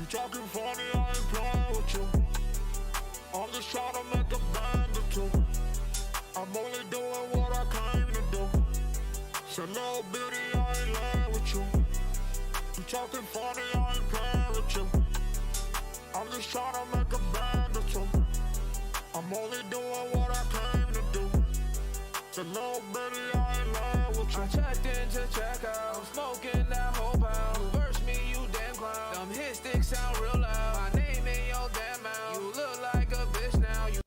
You talking funny, I ain't playing with you. I'm just trying to make a band or two. I'm only doing what I came to do. So little bitty, I ain't laying with you. You talking funny, I ain't playing with you. I'm just trying to make a band or two. I'm only doing what I came to do. So little bitty, I ain't laying with you. I checked in to check out, I'm smoking that whole pound. You verse me, you damn clown. Them hit sticks sound real loud. My name in your damn mouth. You look like a bitch now. You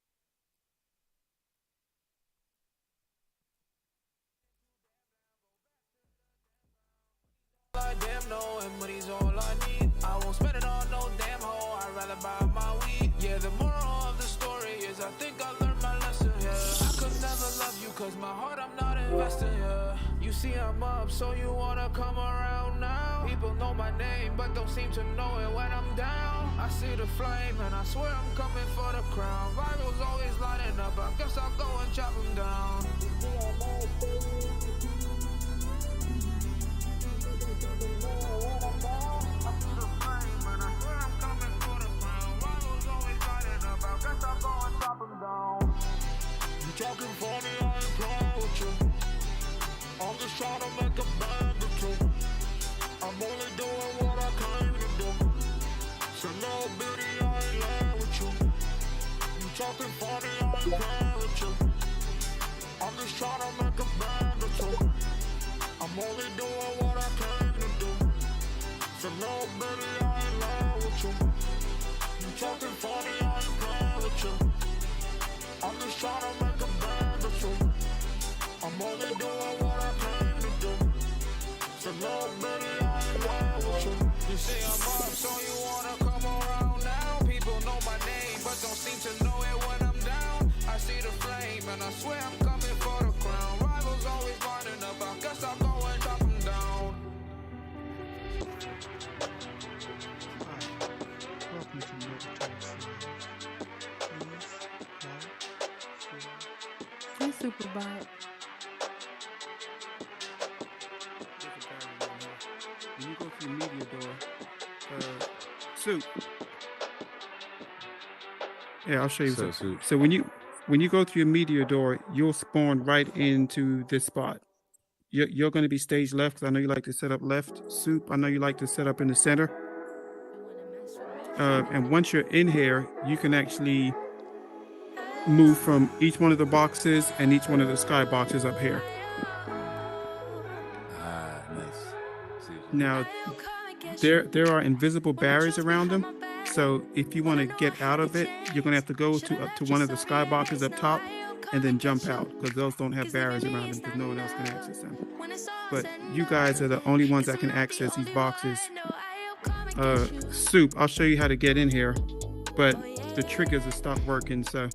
like damn no, and money's all I need. I won't spend it on no damn hoe. I'd rather buy my weed. Yeah, the moral of the story is I think I learned my lesson. Yeah, I could never love you 'cause my heart I'm not investing. Yeah, you see I'm up, so you wanna come around now. People know my name, but don't seem to know it when I'm down. I see the flame, and I swear I'm coming for the crown. Virals always lining up. I guess I'll go and chop them down. You talking funny, I ain't playing with you. I'm just trying to make a band or two. I'm only doing what I came to do. So little bitty, I ain't laying with you. You talking funny, I ain't playing with you. I'm just trying to make a band or two. I'm only doing what I came to do. So little bitty, I ain't laying with you. You talking funny, I ain't playing with you. I'm just trying to make a band or two. I'm only doing what I came to do. So little bitty, I ain't laying with you. You see I'm up, so you wanna come around now. People know my name, but don't seem to know it when I'm down. I see the flame, and I swear I'm coming for the crown. Rivals always lining up. I guess I'll go and chop them down. Welcome to Murder Talk Series. Please like, share. Hey, Superbot. When you go through media door, Soup. Yeah, I'll show you. So, Soup. So when you go through your media door, you'll spawn right into this spot. You're going to be stage left because I know you like to set up left. Soup, I know you like to set up in the center. And once you're in here, you can actually move from each one of the boxes and each one of the sky boxes up here. Ah, nice. See. Now, there are invisible barriers around them. So if you want to get out of it, you're going to have to go to one of the sky boxes up top and then jump out because those don't have barriers around them because no one else can access them. But you guys are the only ones that can access these boxes. Soup, I'll show you how to get in here, but the triggers have stopped working, so.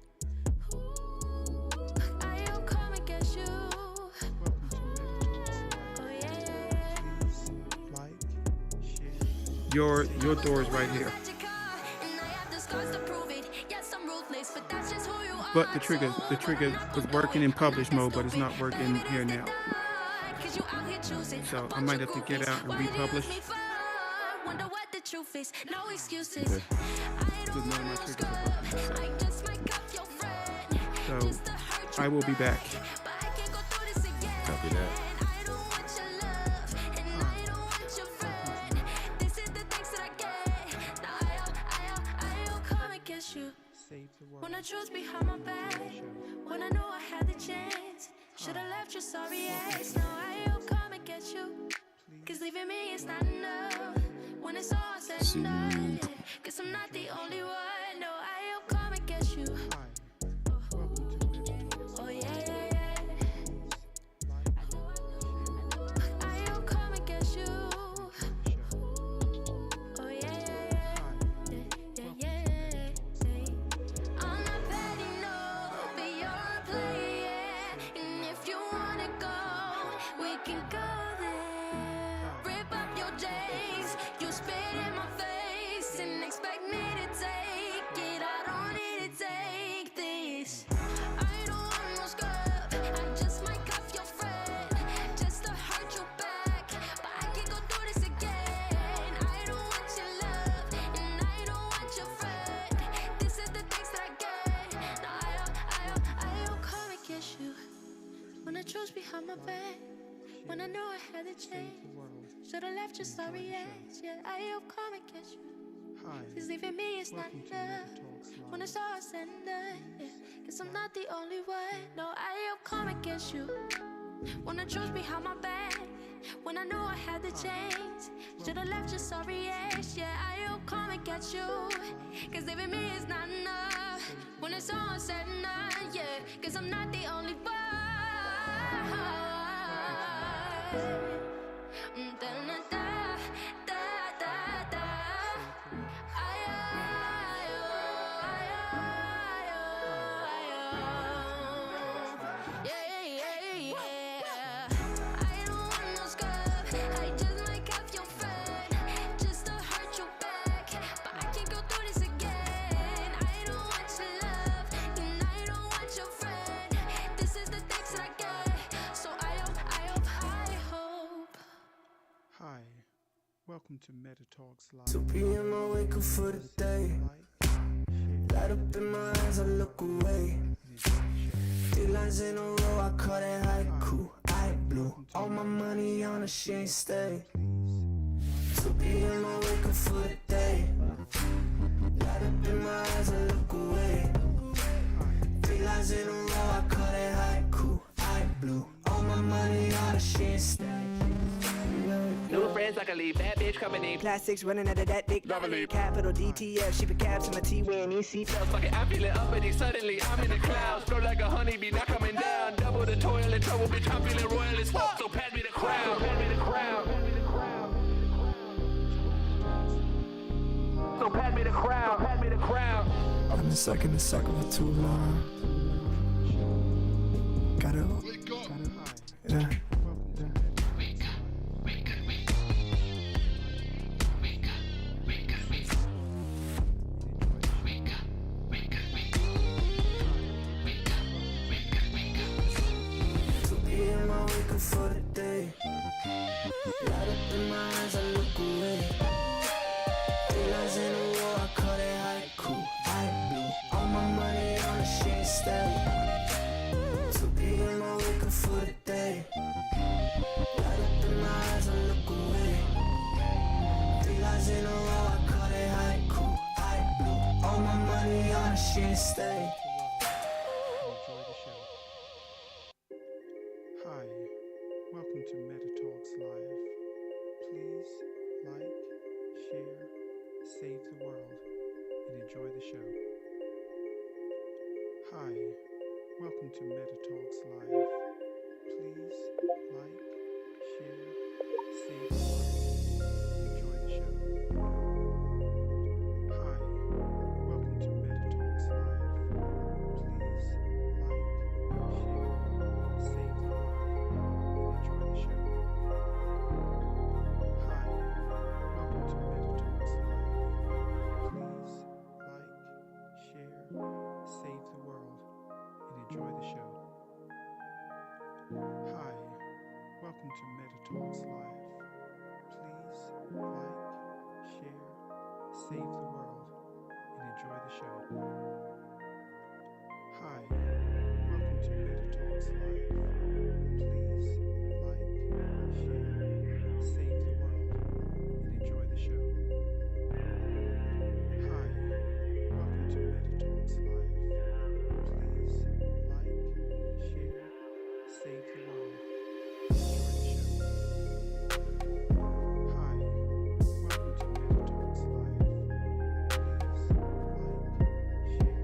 Your door is right here. But the trigger was working in publish mode, but it's not working here now. So I might have to get out and republish. Okay. Because none of my triggers are working. So I will be back. Copy that. When I choose behind my back, when I know I had the chance, should have left your sorry ass. Now I'll come and get you, 'cause leaving me is not enough. When it's all said and done, 'cause I'm not the only one. No, I'll come and get you. Oh yeah, yeah, yeah. I'll come and get you. Oh yeah, yeah, yeah. Yeah, yeah, yeah. I'm not petty, no, but you're a player. And if you wanna go, we can go there. Rip up your days, you spit in my face and expect me to take my bed when I knew I had to change. Should've left you sorry ass. Yeah, I hope come and get you. Hi. Cause leaving me is not Welcome to enough. Meta Talks Live. When it's all said and done, yeah. Cause I'm not the only one. No, I hope come and get you. When the truth behind my back, when I knew I had to change. Should've left you sorry ass. Yeah, I hope come and get you. Cause leaving me is not enough. When it's all said and done, yeah. Cause I'm not the only one. Hi. Welcome to Meta Talks Live. 2 p.m. I wake up for the day. Light up in my eyes, I look away. 3 lines in a row, I call that haiku. I blew all my money on her, she ain't stay. 2 p.m. I wake up for the day. Light up in my eyes, I look away. 3 lines in a row, I call that haiku. I blew all my money on her, she ain't stay. New friends like a leave, bad bitch coming in. Plastics running out of that dick. Capital DTF, shipping cabs in my T wearing EC. Fuck it, I'm feeling uppity. Suddenly I'm in the clouds. Flow like a honeybee, not coming down. Double the toil and trouble, bitch. I'm feeling royal as fuck. So pass me the crown. Pass me the crown. So pass me the crown. Pass me the crown. I've been sucking the sucker for too long. Gotta wake up. Yeah. For the day, light up in my eyes, I look away. 3 lines in a row, I call that haiku. I blew all my money on the shit stay. 2 p.m. I wake up for the day. Light up in my eyes, I look away. 3 lines in a row, I call that haiku. I blew all my money on the shit stay. Hi. Welcome to Meta Talks Live. Please like, share, save the world, and enjoy the show. Hi. Welcome to Meta Talks Live. Please like, share, save the world, and enjoy the show. Hi. Welcome to Meta Talks Live. Please like, share, save the world. Enjoy the show. Hi, welcome to Meta Talks Live. Please like, share, save the world, and enjoy the show. Hi, welcome to Meta Talks Live. Please like, share, save the world, and enjoy the show. Hi, welcome to Meta Talks Live. Please like, share, save the world, and enjoy the show. Hi, welcome to Meta Talks Live. Please like, share, save the world, and enjoy the show. Hi, welcome to Meta Talks Live. Please like, share,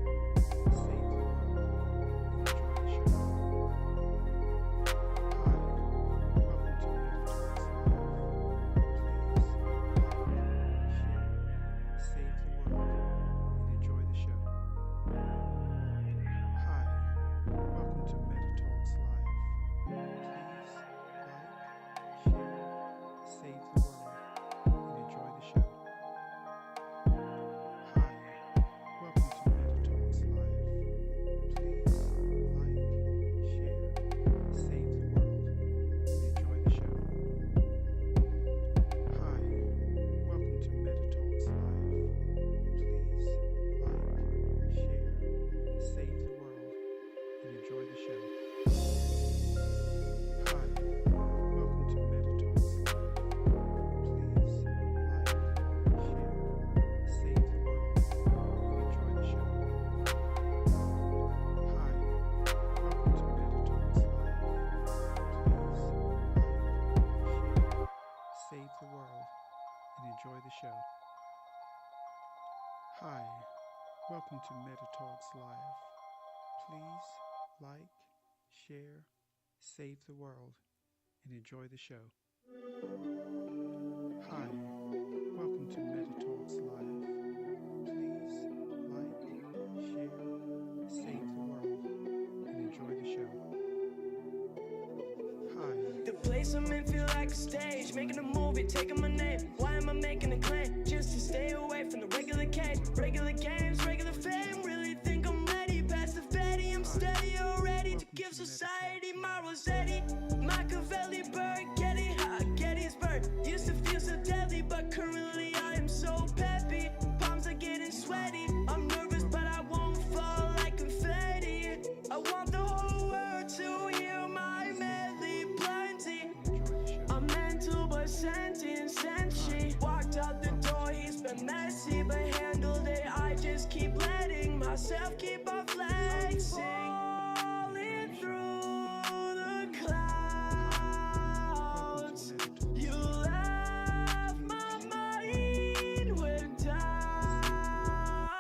Hi, welcome to Meta Talks Live. Please like, share, save the world, and enjoy the show. Hi, welcome to Meta Talks Live. Please like, share, save the world, and enjoy the show. Hi. The place I'm in feel like a stage, making a movie, taking my name. Why am I making a claim? Just to stay away from the regular cage, regular games, regular fame. Really think I'm ready, past the fatty, I'm steady, already to give society my Rossetti, Machiavelli, Getty, Gettysburg. Used to feel so deadly, but currently I am so peppy. Palms are getting sweaty. I'm nervous, but I won't fall like confetti. I want the whole world to hear my medley plenty. I'm mental but sentient, she walked out the door, he's been messy but handled it. I just keep letting myself keep on flexing. Falling through the clouds. You left my mind with doubt.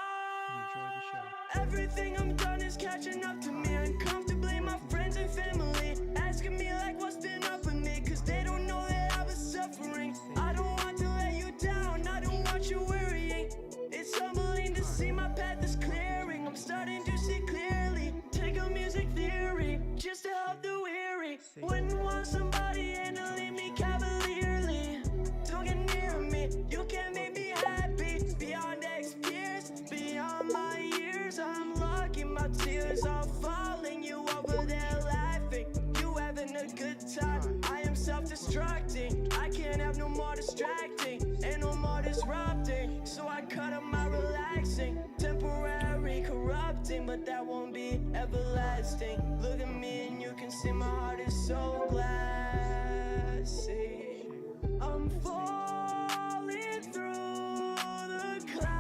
Everything I'm done is catching up to me uncomfortably. My friends and family asking me like what's been up with me, cause they don't know that I was suffering. I don't want to let you down, I don't want you worrying. It's humbling to see my path is clearing. I'm starting to see clearly. Take a music theory just to help the weary. Wouldn't want somebody handling me cavalierly. Don't get near me, you can't make me happy. Beyond peers, beyond my years, I'm lucky my tears are falling. You over there laughing, you having a good time. I am self-destructing, I can't have no more distracting, and no more disrupting. So I cut up my relaxing, temporary corrupting, but that won't be everlasting. Look at me and you can see my heart is so glassy. I'm falling through the clouds.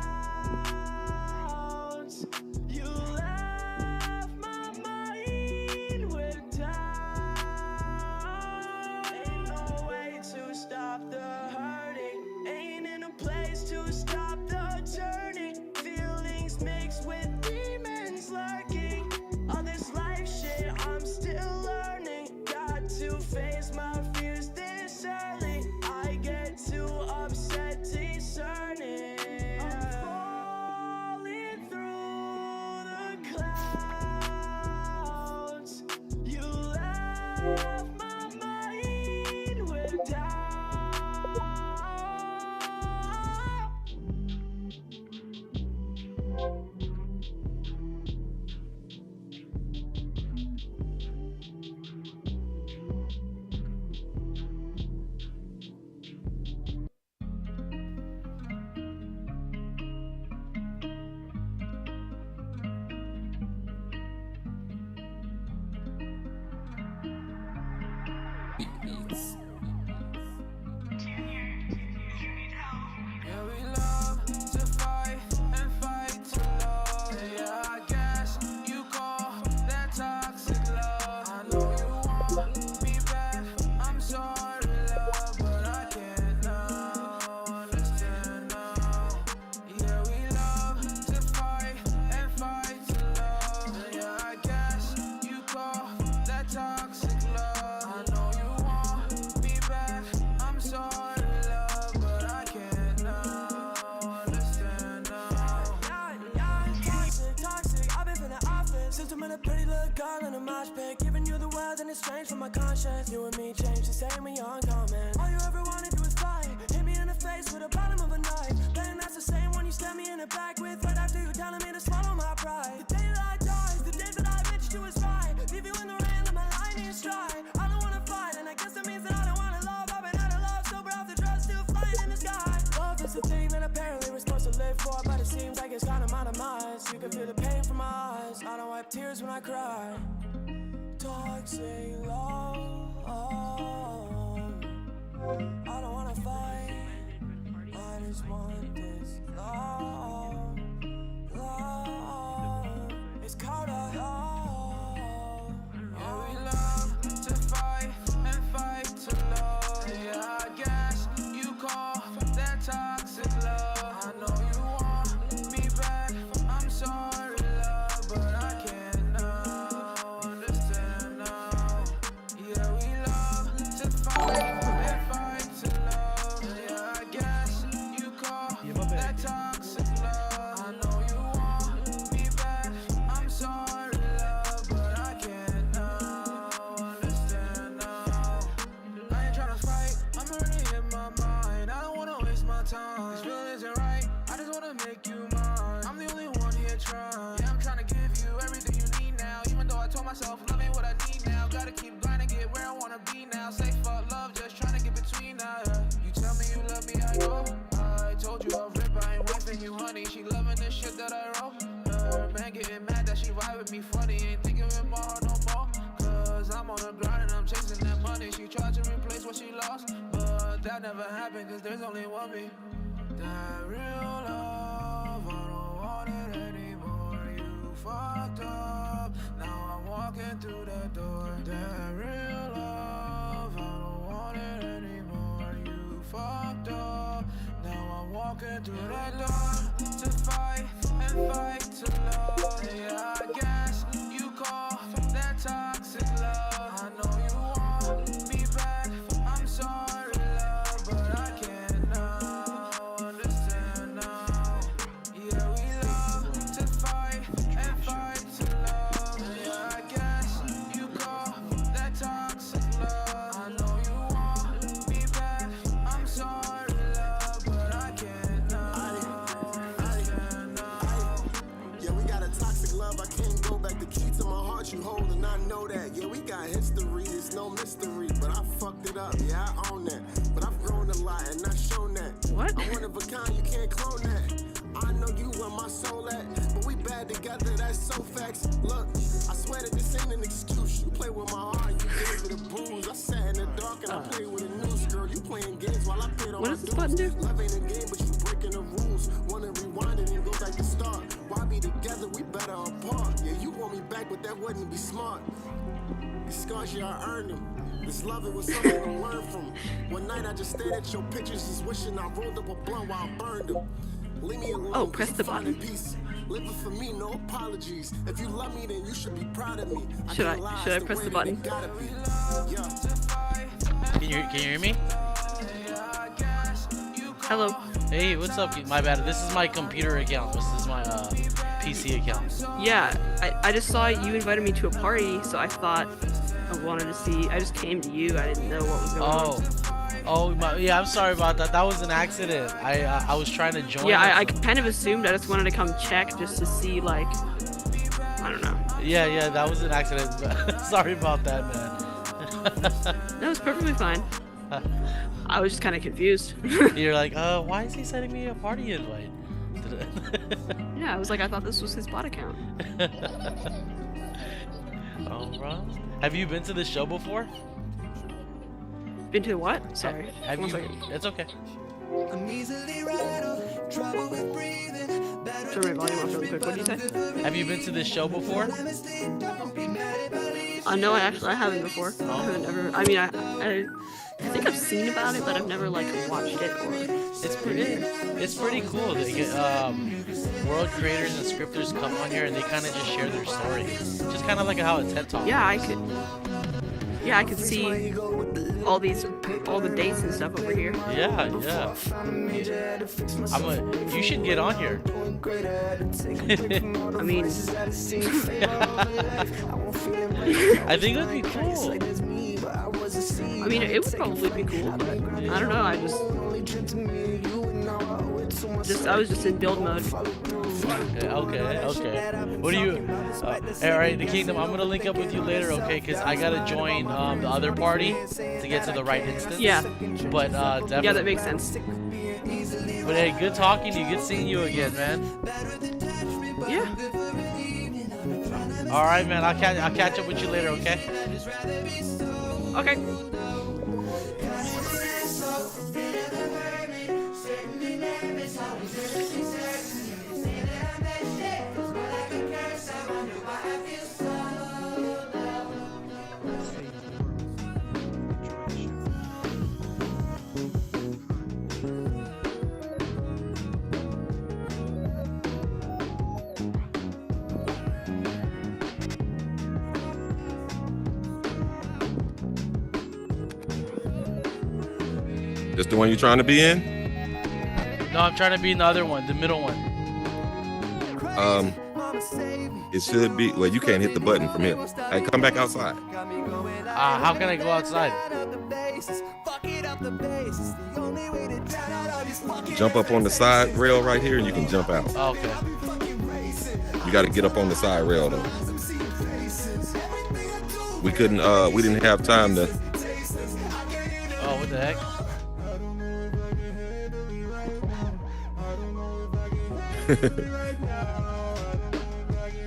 You left my mind with doubt. Ain't no way to stop the hurting. Ain't in a place to stop the turning. Feelings mixed with demons lurking. All this life shit I'm still learning. Got to face my fears this early. I get too upset discerning. I'm falling through the clouds. You left my mind with doubt. Yeah, we love to fight and fight to love. Yeah, I guess you call that toxic love. I know you want me back, I'm sorry love, but I can't now, understand now. Yeah, we love to fight and fight to love. Yeah, I guess you call that toxic love. I know you want me back, I'm sorry love, but I can't now, understand now. Toxic, I've been feeling office. System in a pretty little girl in a mosh pit. Giving you the world and it's strange for my conscience. You and me change the same when you're uncommon. All you ever wanna do is fight. Hit me in the face with the bottom of a knife. Then that's the same one you stab me in the back with. Right after you telling me to swallow my pride. The day that I die, the day that I bitched you is right. Leave you in the rain, let my lightning strike. I don't wanna fight, and I guess that means that I don't wanna love. I've been out of love, sober off the drugs, still flying in the sky. Love is the thing that apparently we're supposed to live for, but it seems like it's gone out of minds. You can feel the pain from my eyes. I don't wipe tears when I cry. Toxic love. I don't wanna fight. I just want this love. Love. It's called a love. Yeah, we love to fight and fight to love. Yeah, I guess you call that toxic love. I know you want me having me funny, ain't thinking with my heart no more. Cause I'm on the grind and I'm chasing that money. She tried to replace what she lost, but that never happened cause there's only one me. That real love, I don't want it anymore. You fucked up, now I'm walking through that door. That real love, I don't want it anymore. You fucked up, now I'm walking through that door. To fight and fight to love. Yeah, I guess you call that toxic love. I know you want me back, I'm sorry love, but I can't now understand now. Yeah, we love to fight and fight to love. Yeah, I guess you call that toxic love. I know you want me back, I'm sorry love, but I can't now. Yeah, we got a toxic love, I can't go back. The key to my heart you hold, and I know that. Yeah, we got history, it's no mystery, but I fucked it up, yeah, I own that. But I've grown a lot and I've shown that. What? I'm one of a kind, you can't clone that. I know you where my soul at, but we bad together, that's so facts. Look, I swear that this ain't an excuse. You play with my heart, you gave it a bruise. I sat in the dark and I played with a news girl. You playing games while I played on What my does this button do? Love ain't a game, but you breaking the rules. Wanna rewind it and go back to start. Why be together? We better apart. Yeah, you want me back, but that wouldn't be smart. These scars, yeah, I earned them. This love, it was something to learn from. One night I just stared at your pictures, just wishing I rolled up a blunt while I burned them. Leave me alone. Oh, press the finding button. Peace. Living for me, no apologies. If you love me, then you should be proud of me. Should can't I- lie, should I it's press way the that it button? gotta be. Yeah. Can you hear me? Hello. Hey, what's up? My bad. This is my computer account. This is my PC account. Yeah, I just saw you invited me to a party, so I thought I wanted to see. I just came to you. I didn't know what was going on. Yeah. I'm sorry about that. That was an accident. I was trying to join. Yeah, I kind of assumed. I just wanted to come check just to see, like, I don't know. Yeah. That was an accident. Sorry about that, man. No, it's perfectly fine. I was just kind of confused. You're like, why is he sending me a party invite? Yeah, I was like, I thought this was his bot account. Alright. Have you been to this show before? Been to what? Sorry. Have One you? second. It's okay. I'm easily rattled, trouble with breathing. Turn my volume off really quick. What did you say? Have you been to this show before? No, I haven't before. I haven't ever. I mean, I think I've seen about it, but I've never like watched it or. It's pretty cool. They get, world creators and scripters come on here and they kind of just share their story, just kind of like how a TED Talk. Yeah, I could see all the dates and stuff over here. Yeah. You should get on here. I mean, I think it'd be cool. I mean, it would probably be cool, but I don't know. I was just in build mode. Okay. What do you? All right, the Kingdom. I'm gonna link up with you later, okay? Cause I gotta join the other party to get to the right instance. Yeah. But definitely. Yeah, that makes sense. But hey, good talking to you. Good seeing you again, man. Yeah. All right, man. I'll catch up with you later, okay? Okay. This the one you trying to be in? No, I'm trying to be in the other one, the middle one. It should be. Well, you can't hit the button from here. Hey, come back outside. How can I go outside? Jump up on the side rail right here, and you can jump out. Oh, okay. You got to get up on the side rail though. We couldn't. We didn't have time to. Oh, what the heck?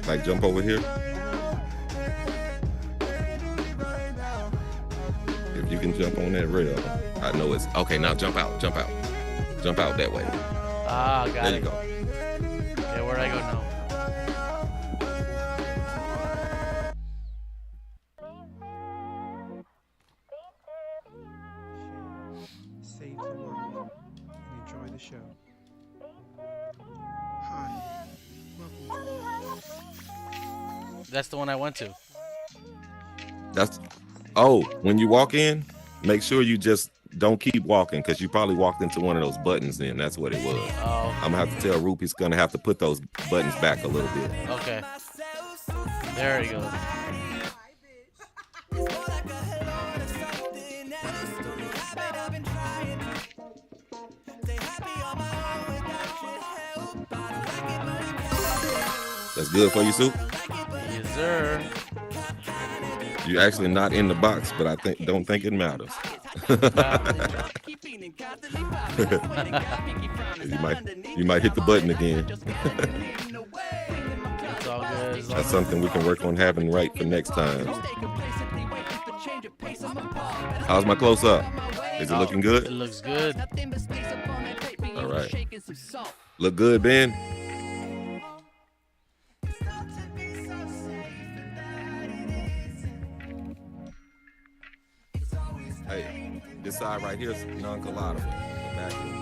Like jump over here. If you can jump on that rail, I know it's okay. Now jump out, jump out, jump out that way. Ah, got There it. you go. Okay, where do I go now? Save the world and enjoy the show. Hi, welcome. That's the one I went to. That's when you walk in, make sure you just don't keep walking because you probably walked into one of those buttons. Then that's what it was. Oh. I'm gonna have to tell Roop he's gonna have to put those buttons back a little bit. Okay. There you go. That's good for you, Soup. Yes, sir. You're actually not in the box, but I don't think it matters. you might hit the button again. It's all good. That's something we can work on having right for next time. How's my close up? Is it looking It good? looks good. All right. Look good, Ben? Hey, this side right here is non-collidable. Back here.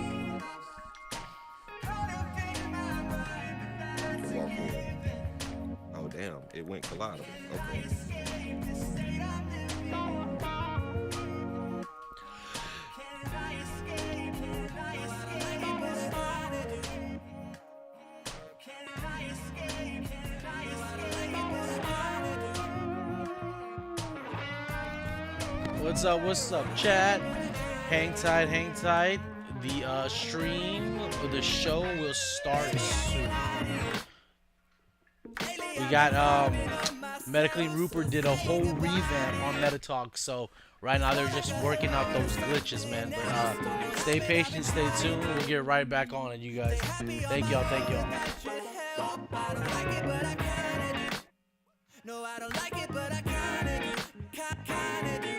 You can walk in. Oh, damn. It went collidable. Okay. What's up, chat? Hang tight, hang tight. The stream, the show will start soon. We got Medically Rupert did a whole revamp on MetaTalk, so right now they're just working out those glitches, man. But stay patient, stay tuned. We'll get right back on it, you guys. Thank y'all, thank y'all. No, I don't like it, but I kinda do.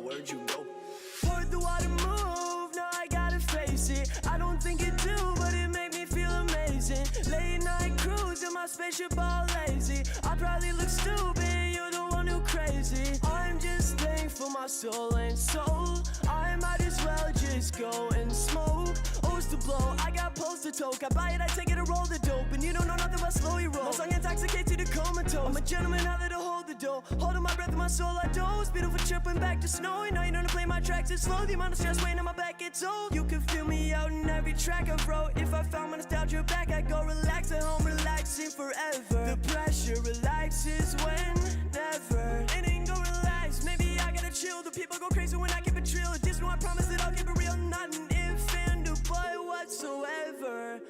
Where'd you go? Where'd the water move? Now I gotta face it. I don't think it do, but it made me feel amazing. Late night cruise in my spaceship all lazy. I probably look stupid, you're the one who crazy. I'm just thankful my soul ain't sold. I might as well just go and smoke. O's to blow, I got post to toke. I buy it, I take it, and roll the dope. And you don't know nothing but slowly roll. My song intoxicates you to comatose. I'm a gentleman, I let it hold the dough. Holding my breath in my soul, I doze. Beautiful tripping back to snow. Now you know to play my tracks, it's slow. The amount of stress weighing on my back, it's old. You can feel me out in every track I wrote. If I found my nostalgia back, I go relax at home, relaxing forever. The pressure relaxes whenever. It ain't go relax, maybe I gotta chill. The people go crazy when I keep it real. Just know I promise that I'll keep it real. Not an infant or boy whatsoever.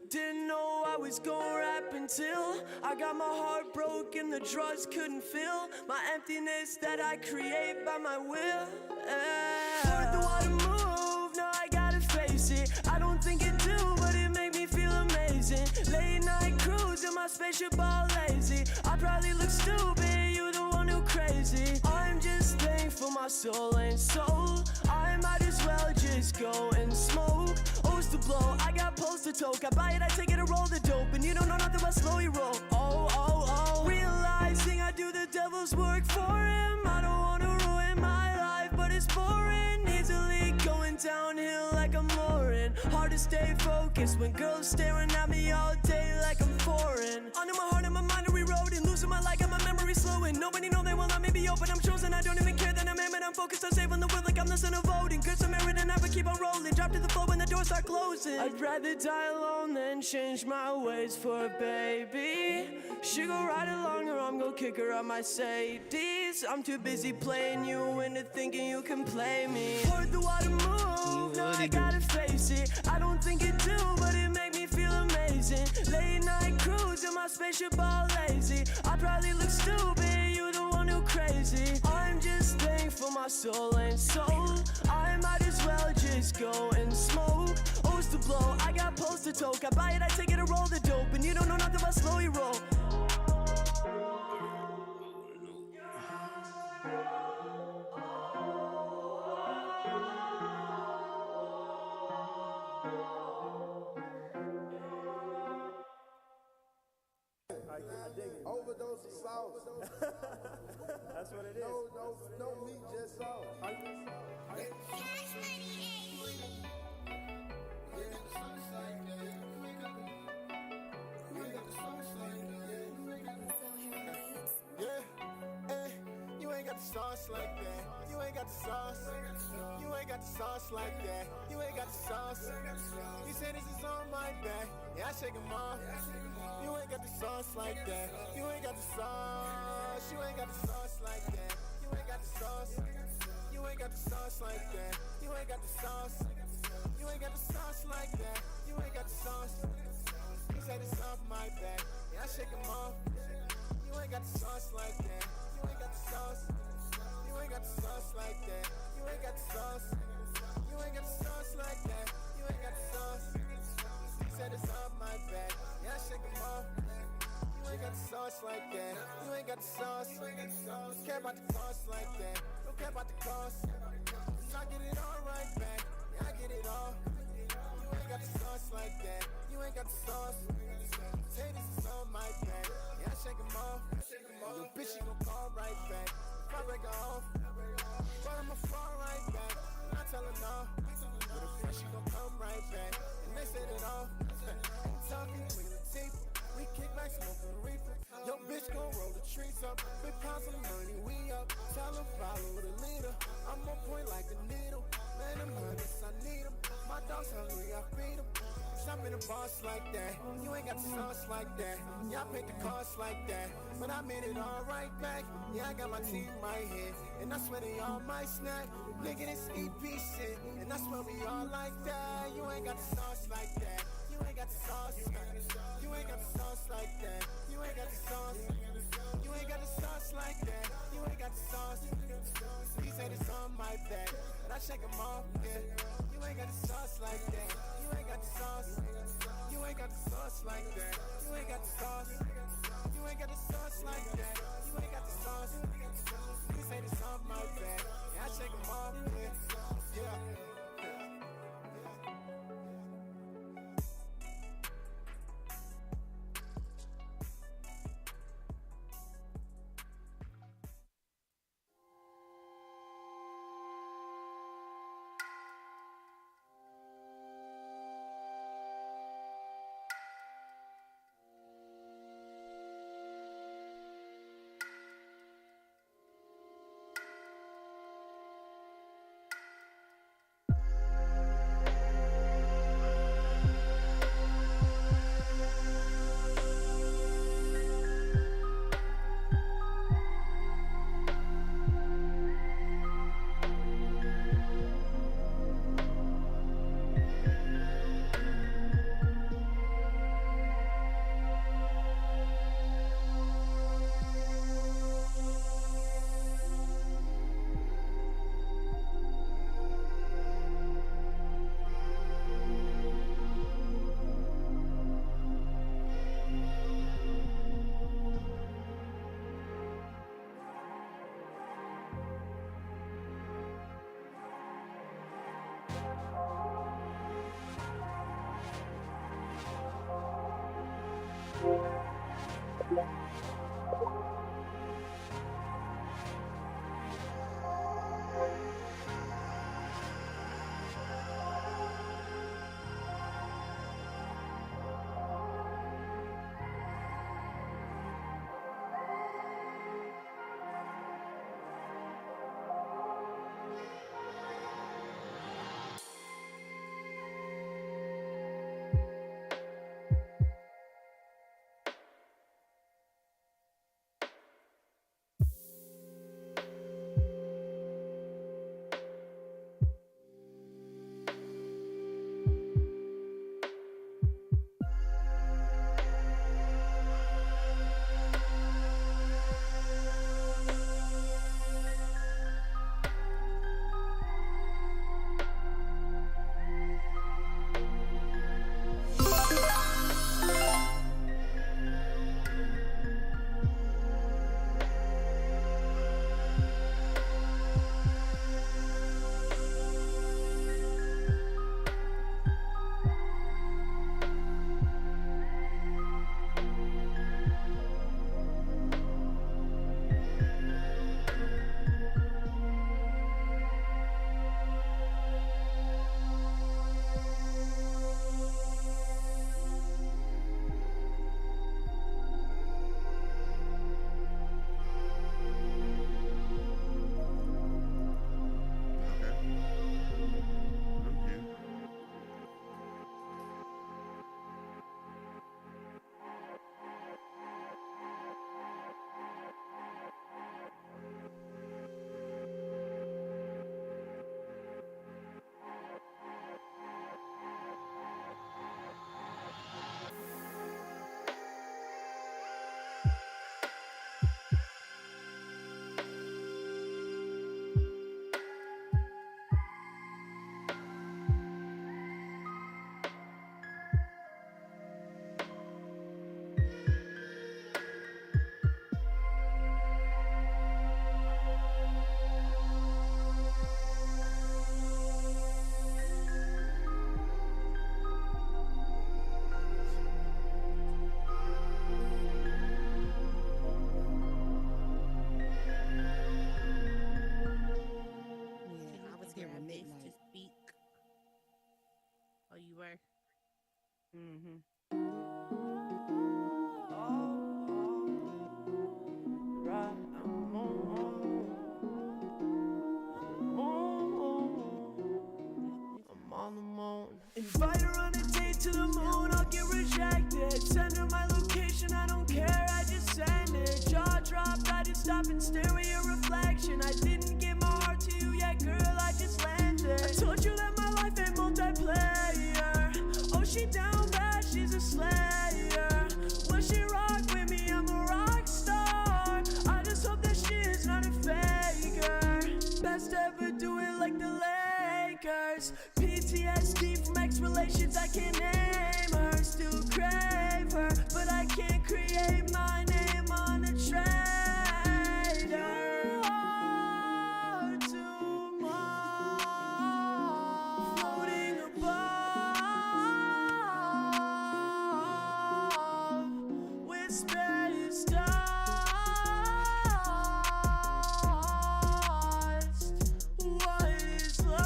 Didn't know I was gon' rap until I got my heart broken, the drugs couldn't fill my emptiness that I create by my will. Where'd the water move? Now I gotta face it. I don't think it do, but it made me feel amazing. Late night cruise in my spaceship all lazy. I probably look stupid, you the one who crazy. I'm just thankful my soul ain't sold. I might as well just go and smoke. O's to blow, I got post to toke. I buy it, I take it, and roll the dope. And you don't know nothing but slowly roll. Oh. Realizing I do the devil's work for him. I don't wanna ruin my life, but it's boring. Easily going downhill like I'm Lauren. Hard to stay focused when girls staring at me all day like I'm foreign. Under my heart and my mind, I rewrote and losing my light, got my memory slowing. Nobody know they will let me be open. I'm chosen, I don't even care that I'm aiming. I'm focused on saving the world like I'm the son of voting. Good Samaritan, never keep on rolling. Drop to the floor when the doors start closing. I'd rather die alone than change my ways for a baby. She go right along or I'm gonna kick her out my Mercedes. I'm too busy playing you into thinking you can play me. Heard the water move, now I gotta face it. I don't think it do, but it make me feel amazing. Late night cruise in my spaceship all lazy. I probably look stupid, you the one who crazy. I'm just thankful my soul ain't sold. I might as well just go and smoke. O's to blow, I got post to toke. I buy it, I take it, and roll the dope. And you don't know nothing about slow you roll. Overdose of sauce. That's what it is. No meat, just sauce. You ain't got the sauce like that. You ain't got the sauce. You ain't got the sauce like that. You ain't got the sauce. He said this is on my back. Yeah, I shake him off. You ain't got the sauce like that. You ain't got the sauce. You ain't got the sauce like that. You ain't got the sauce. You ain't got the sauce like that. You ain't got the sauce. You ain't got the sauce like that. You ain't got the sauce. He said it's off my back. Yeah, I shake him off. You ain't got the sauce like that. You ain't got the sauce. You ain't got the sauce like that. You ain't got the sauce. You ain't got the sauce like that. You ain't got the sauce. He said it's off my back. Yeah, I shake him off. You ain't got the sauce like that. You ain't got the sauce. Don't care about the cost like that. Don't care about the cost. I get it all right back. Yeah, I get it all. You ain't got the sauce like that. You ain't got the sauce. Say this is on my back. Yeah, I shake him off. Your bitch, she gon' call right back. If I break her off, but I'ma fall right back. I tell her no. With a friend, she gon' come right back. And they said it all. I'm talking with the teeth. We kick back, smoking reefer. Yo, bitch gon' roll the trees up. Big pounds of money, we up. Tell her follow the leader. I'm on point like a needle. Man, them hundreds, I need them. My dog's hungry, I feed them. I'm in a boss like that. You ain't got the sauce like that. Yeah, I paid the cost like that. But I made it all right back. Yeah, I got my team right here. And I swear they all might snap. Nigga, this EP shit. And I swear we all like that. You ain't got the sauce like that. You ain't got the sauce. You ain't got the sauce like that. You ain't got the sauce. You ain't got the sauce like that. You ain't got the sauce. He said it's on my back. But I shake him off, yeah. You ain't got the sauce like that. You ain't got the sauce. You ain't got the sauce like that. You ain't got the sauce. You ain't got the sauce like that. You ain't got the sauce. He said it's on my back. Yeah, I shake him off, yeah. Yeah. Mm-hmm. I'm on the moon. Invite her on a date to the moon, I'll get rejected. Send her my location, I don't care, I just send it. Jaw dropped, I just stop and stare at your reflection. I didn't give my heart to you yet, girl, I just landed. I told you that my life ain't multiplayer. Oh, she down bad, she's a slayer. Will she rock with me? I'm a rock star. I just hope that she is not a faker. Best ever do it like the Lakers. PTSD from ex-relations, I can't name her. Still crave her, but I can't create my name on a trader. Hard to mark, floating above, whisper your stars. What is love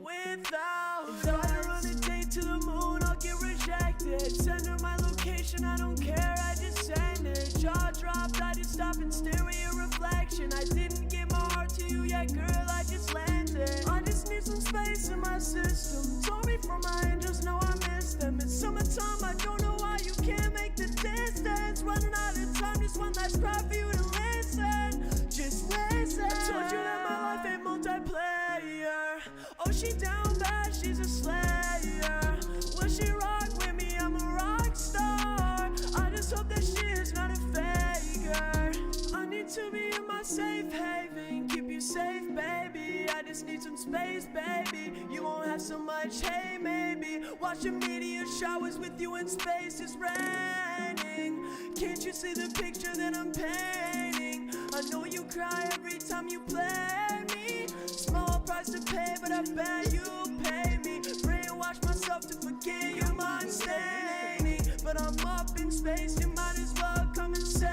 without? Invite her on a date to the moon, I'll get rejected. Send her my location, I don't care, I just send it. Jaw dropped, I just stop and stare at your reflection. I didn't give my heart to you yet, girl, I just landed. I just need some space in my system. Sorry for my angels, know I miss them. It's summertime, I don't know why you can't make the distance. Running out of time, just one last cry for you to listen. Just listen. I told you that my life ain't multiplayer. Oh, she down bad, she's a slayer. Will she rock with me? I'm a rock star. I just hope that she is not a faker. I need to be in my safe haven, keep you safe, baby. I just need some space, baby. You won't have so much, hey, maybe. Watching meteor showers with you in space is raining. Can't you see the picture that I'm painting? I know you cry every time you play me. Small price to pay, but I bet you'll pay me. Brainwash myself to forget you're mind staining. But I'm up in space, you might as well come and save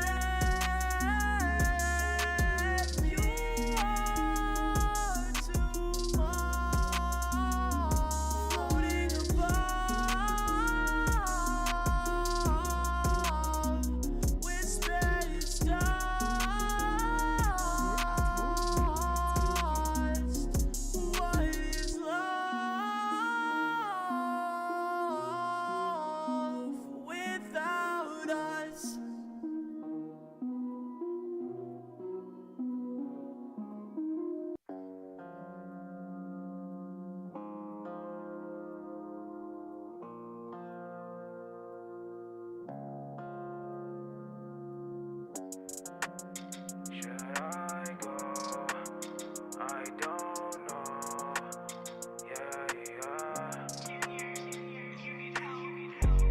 me. You are too much, floating above, whisper your stars. What is love without us? Should I go? I don't know. Yeah, yeah.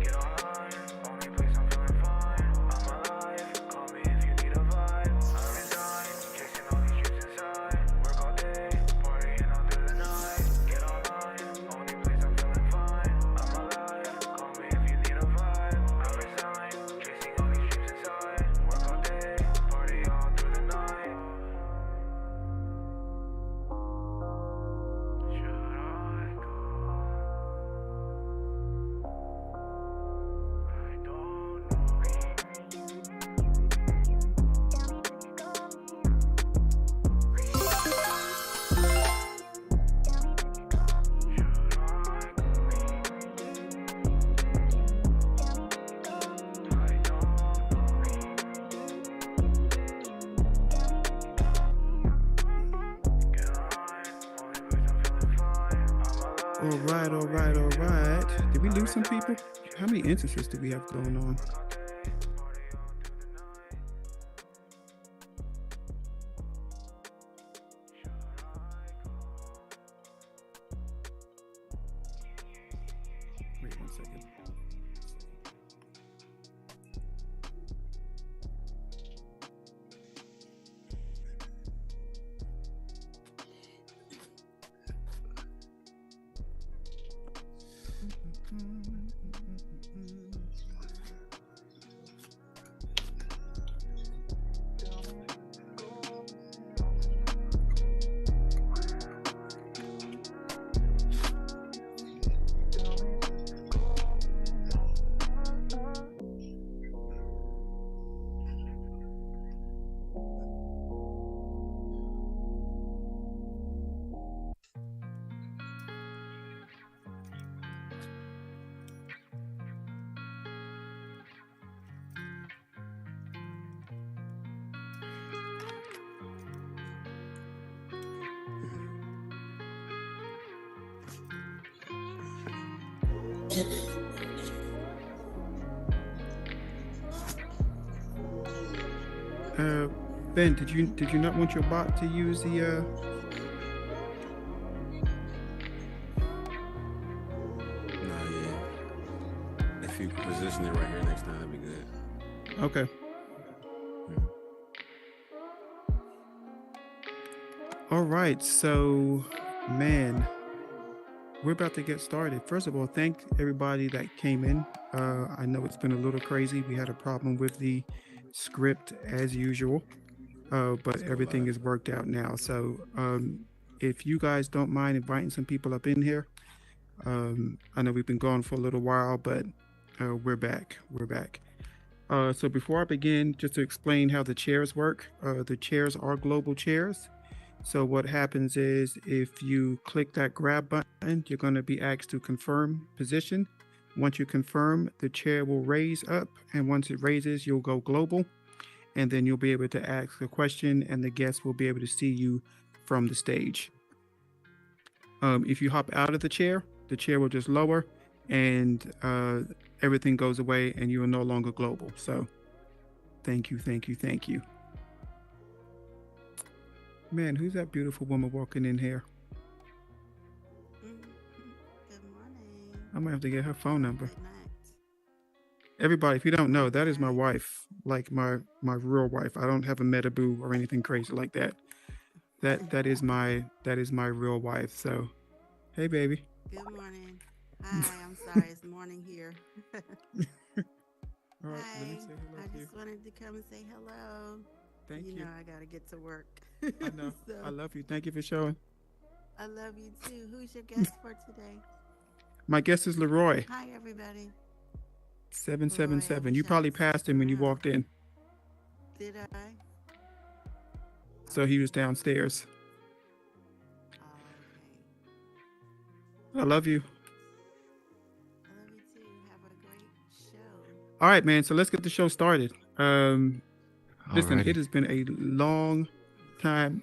Get online, only place I'm feeling fine. I'm alive, call me if you need a vibe. I resign, chasing all these dreams inside. Work all day, partying all through the night. Get online, only place I'm feeling fine. I'm alive, call me if you need a vibe. I resign, chasing all these dreams inside. Work all day, party all through the night. Should I go? I don't All right. Did we lose some people? How many instances do we have going on? Wait 1 second. Ben, did you not want your bot to use the Nah, yeah. If you position it right here next time, that'd be good. Okay. All right, so man, we're about to get started. First of all, thank everybody that came in. I know it's been a little crazy. We had a problem with the script as usual, but everything is worked out now. So if you guys don't mind inviting some people up in here, I know we've been gone for a little while, but we're back. We're back. So before I begin, just to explain how the chairs work, the chairs are global chairs. So what happens is if you click that grab button, you're going to be asked to confirm position. Once you confirm, the chair will raise up, and once it raises, you'll go global, and then you'll be able to ask a question, and the guest will be able to see you from the stage. If you hop out of the chair will just lower, and everything goes away, and you are no longer global. So thank you, thank you, thank you. Man, who's that beautiful woman walking in here? Good morning. I'm gonna have to get her phone number. Everybody, if you don't know, that is my wife, like my real wife. I don't have a metaboo or anything crazy like that. That is my real wife. So, hey, baby. Good morning. Hi, I'm sorry, it's morning here. All right, let me Hi, say hello I to you. just wanted to come and say hello. Thank you. You know I gotta get to work. I know. So, I love you. Thank you for showing. I love you too. Who's your guest for today? My guest is Leroy, Hi, everybody. 777. You probably passed him when you walked in. Did I? So he was downstairs. Oh, I love you. okay. I love you too. Have a great show. All right, man. So let's get the show started. Listen, Alrighty. it has been a long time.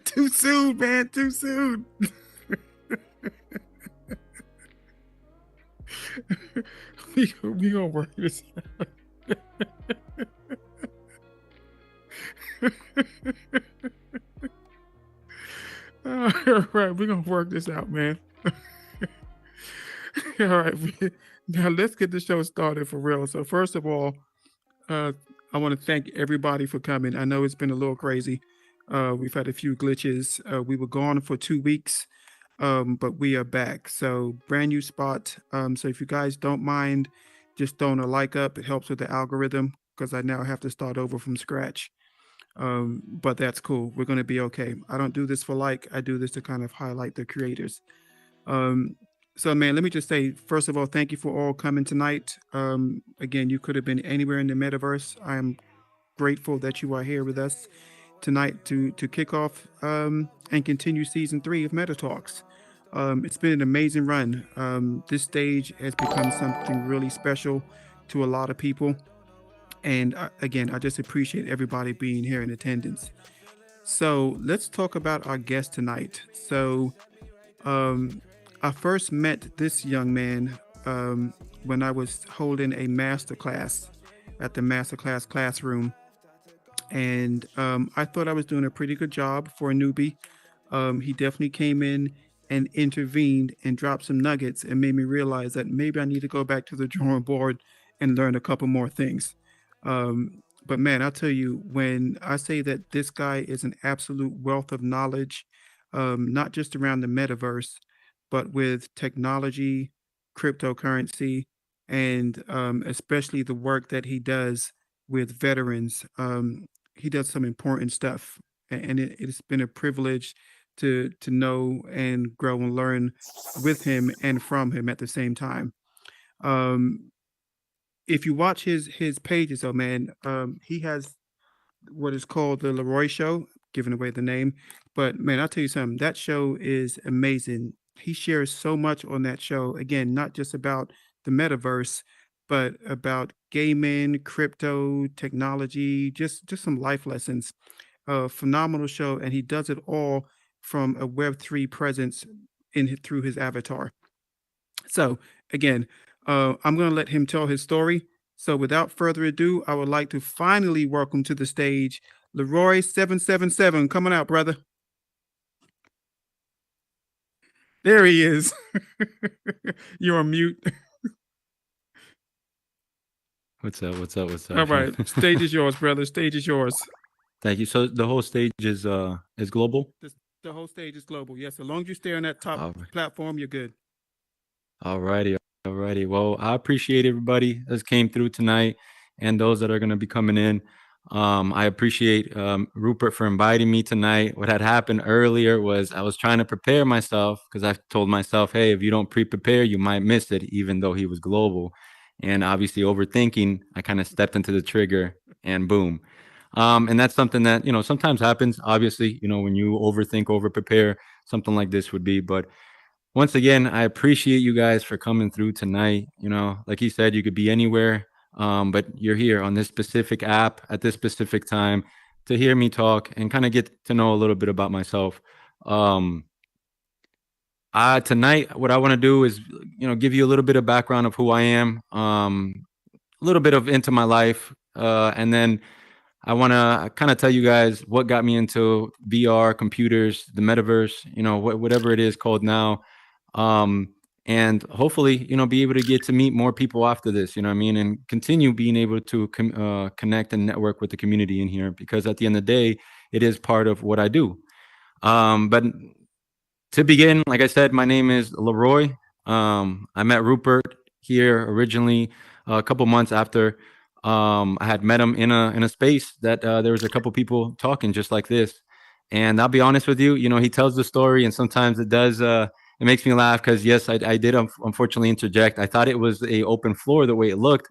Too soon, man. Too soon. we gonna work this out. All right, we're gonna work this out, man. All right, now let's get the show started for real. So first of all, I want to thank everybody for coming. I know it's been a little crazy. We've had a few glitches. We were gone for 2 weeks, but we are back. So brand new spot. So if you guys don't mind, just throwing a like up. It helps with the algorithm because I now have to start over from scratch. But that's cool. We're going to be okay. I don't do this for like. I do this to kind of highlight the creators. So man, let me just say, first of all, thank you for all coming tonight. Again, you could have been anywhere in the metaverse. I am grateful that you are here with us tonight to kick off and continue season 3 of Meta Talks. It's been an amazing run. This stage has become something really special to a lot of people. And again, I just appreciate everybody being here in attendance. So let's talk about our guest tonight. So I first met this young man when I was holding a masterclass at the masterclass classroom. And I thought I was doing a pretty good job for a newbie. He definitely came in and intervened and dropped some nuggets and made me realize that maybe I need to go back to the drawing board and learn a couple more things. But man, I'll tell you, when I say that this guy is an absolute wealth of knowledge, not just around the metaverse, but with technology, cryptocurrency, and especially the work that he does with veterans. He does some important stuff, and it's been a privilege to know and grow and learn with him and from him at the same time. If you watch his pages, oh man, he has what is called the Leroy Show, giving away the name. But man, I'll tell you something, that show is amazing. He shares so much on that show. Again, not just about the metaverse, but about gaming, crypto, technology, just some life lessons. Phenomenal show, and he does it all from a Web3 presence through his avatar. So again, I'm going to let him tell his story. So without further ado, I would like to finally welcome to the stage Leroy 777. Coming out, brother. There he is. You're on mute. What's up? What's up? What's up? All right, stage is yours, brother. Stage is yours. Thank you. So the whole stage is global. The whole stage is global. Yes, as long as you stay on that top platform, you're good. Alrighty, alrighty. Well, I appreciate everybody that came through tonight and those that are going to be coming in. I appreciate Rupert for inviting me tonight. What had happened earlier was I was trying to prepare myself because I told myself, hey, if you don't pre-prepare, you might miss it, even though he was global. And obviously overthinking, I kind of stepped into the trigger and boom. And that's something that, sometimes happens, obviously, when you overthink, over-prepare, something like this would be. But once again, I appreciate you guys for coming through tonight. Like he said, you could be anywhere, but you're here on this specific app at this specific time to hear me talk and kind of get to know a little bit about myself. Tonight, what I want to do is, give you a little bit of background of who I am, a little bit of into my life, and then I want to kind of tell you guys what got me into VR, computers, the metaverse, whatever it is called now. And hopefully, be able to get to meet more people after this, and continue being able to connect and network with the community in here, because at the end of the day, it is part of what I do. But to begin, like I said, my name is Leroy. I met Rupert here originally a couple months after I had met him in a space that there was a couple people talking just like this. And I'll be honest with you, he tells the story, and sometimes it does it makes me laugh because yes, I did unfortunately interject. I thought it was a open floor the way it looked,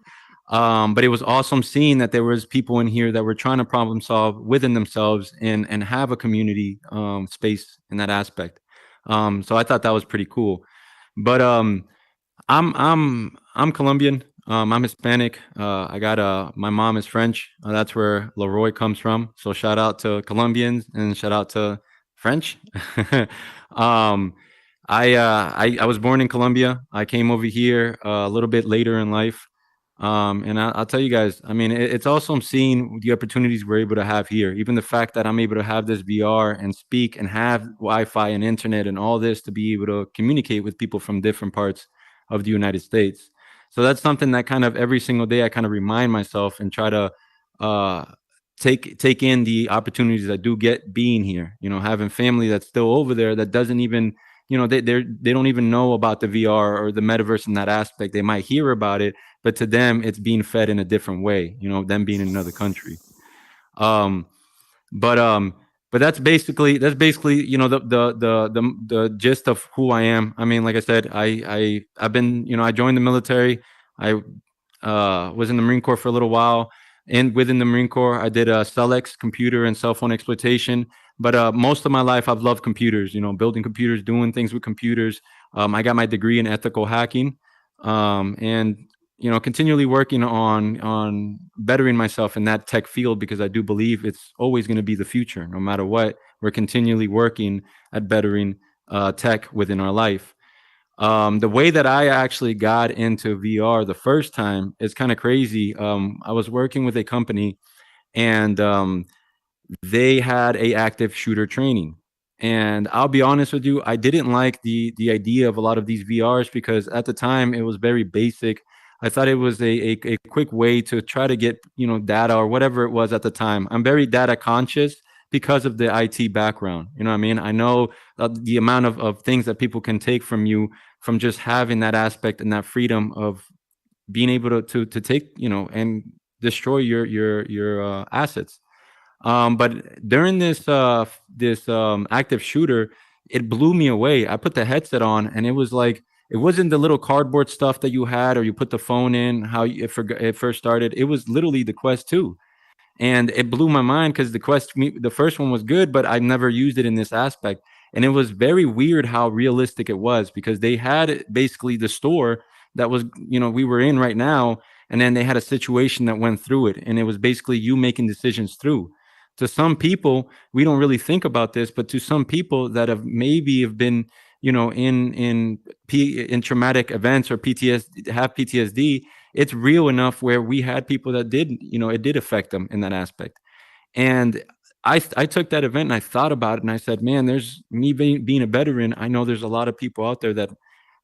but it was awesome seeing that there was people in here that were trying to problem solve within themselves and have a community space in that aspect. So I thought that was pretty cool. But I'm Colombian. I'm Hispanic. I got my mom is French. That's where Leroy comes from. So shout out to Colombians and shout out to French. I was born in Colombia. I came over here a little bit later in life. And I'll tell you guys, I mean, it's awesome seeing the opportunities we're able to have here. Even the fact that I'm able to have this VR and speak and have Wi-Fi and internet and all this to be able to communicate with people from different parts of the United States. So that's something that kind of every single day I kind of remind myself and try to take in the opportunities I do get being here. Having family that's still over there that doesn't even, they don't even know about the VR or the metaverse in that aspect. They might hear about it, but to them it's being fed in a different way. Them being in another country. But that's basically the gist of who I am. I mean, like I said, I've been, I joined the military. I was in the Marine Corps for a little while, and within the Marine Corps, I did CellX, computer and cell phone exploitation. But most of my life, I've loved computers. Building computers, doing things with computers. I got my degree in ethical hacking, and continually working on bettering myself in that tech field, because I do believe it's always going to be the future. No matter what, we're continually working at bettering tech within our life. The way that I actually got into VR the first time is kind of crazy. I was working with a company, and they had a active shooter training. And I'll be honest with you, I didn't like the idea of a lot of these VRs, because at the time it was very basic. I thought it was a quick way to try to get, data or whatever it was at the time. I'm very data conscious because of the IT background. You know what I mean? I know the amount of things that people can take from you from just having that aspect and that freedom of being able to take, and destroy your assets. But during this active shooter, it blew me away. I put the headset on, and it was like, it wasn't the little cardboard stuff that you had, or you put the phone in, how it first started. It was literally the Quest 2. And it blew my mind, because the first one was good, but I never used it in this aspect. And it was very weird how realistic it was, because they had basically the store that was, we were in right now. And then they had a situation that went through it. And it was basically you making decisions through. To some people, we don't really think about this, but to some people that have been you know, in traumatic events or PTSD, it's real enough where we had people that did, you know, it did affect them in that aspect. And I took that event and I thought about it and I said, man, there's me being a veteran. I know there's a lot of people out there that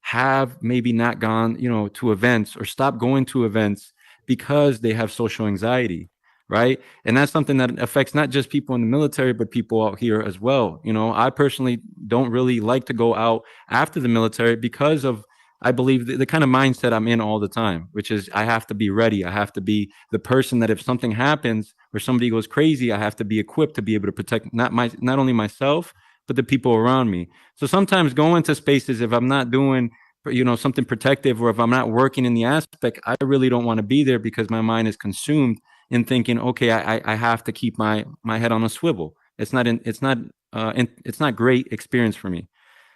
have maybe not gone, you know, to events or stopped going to events because they have social anxiety, right? And that's something that affects not just people in the military, but people out here as well. You know, I personally don't really like to go out after the military because of, I believe, the kind of mindset I'm in all the time, which is I have to be ready. I have to be the person that if something happens or somebody goes crazy, I have to be equipped to be able to protect not only myself, but the people around me. So sometimes going to spaces, if I'm not doing, you know, something protective, or if I'm not working in the aspect, I really don't want to be there because my mind is consumed in thinking, okay, I have to keep my head on a swivel. It's not great experience for me.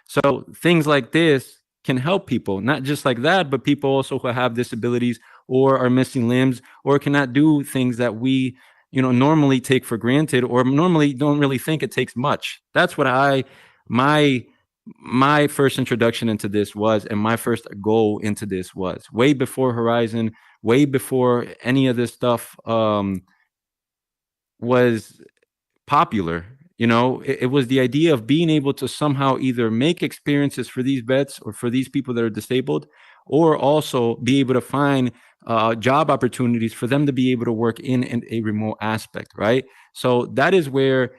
So things like this can help people, not just like that, but people also who have disabilities or are missing limbs or cannot do things that we, you know, normally take for granted or normally don't really think it takes much. That's what my first introduction into this was, and my first goal into this was way before Horizon, way before any of this stuff was popular. You know, it was the idea of being able to somehow either make experiences for these vets or for these people that are disabled, or also be able to find job opportunities for them to be able to work in a remote aspect, right? So that is where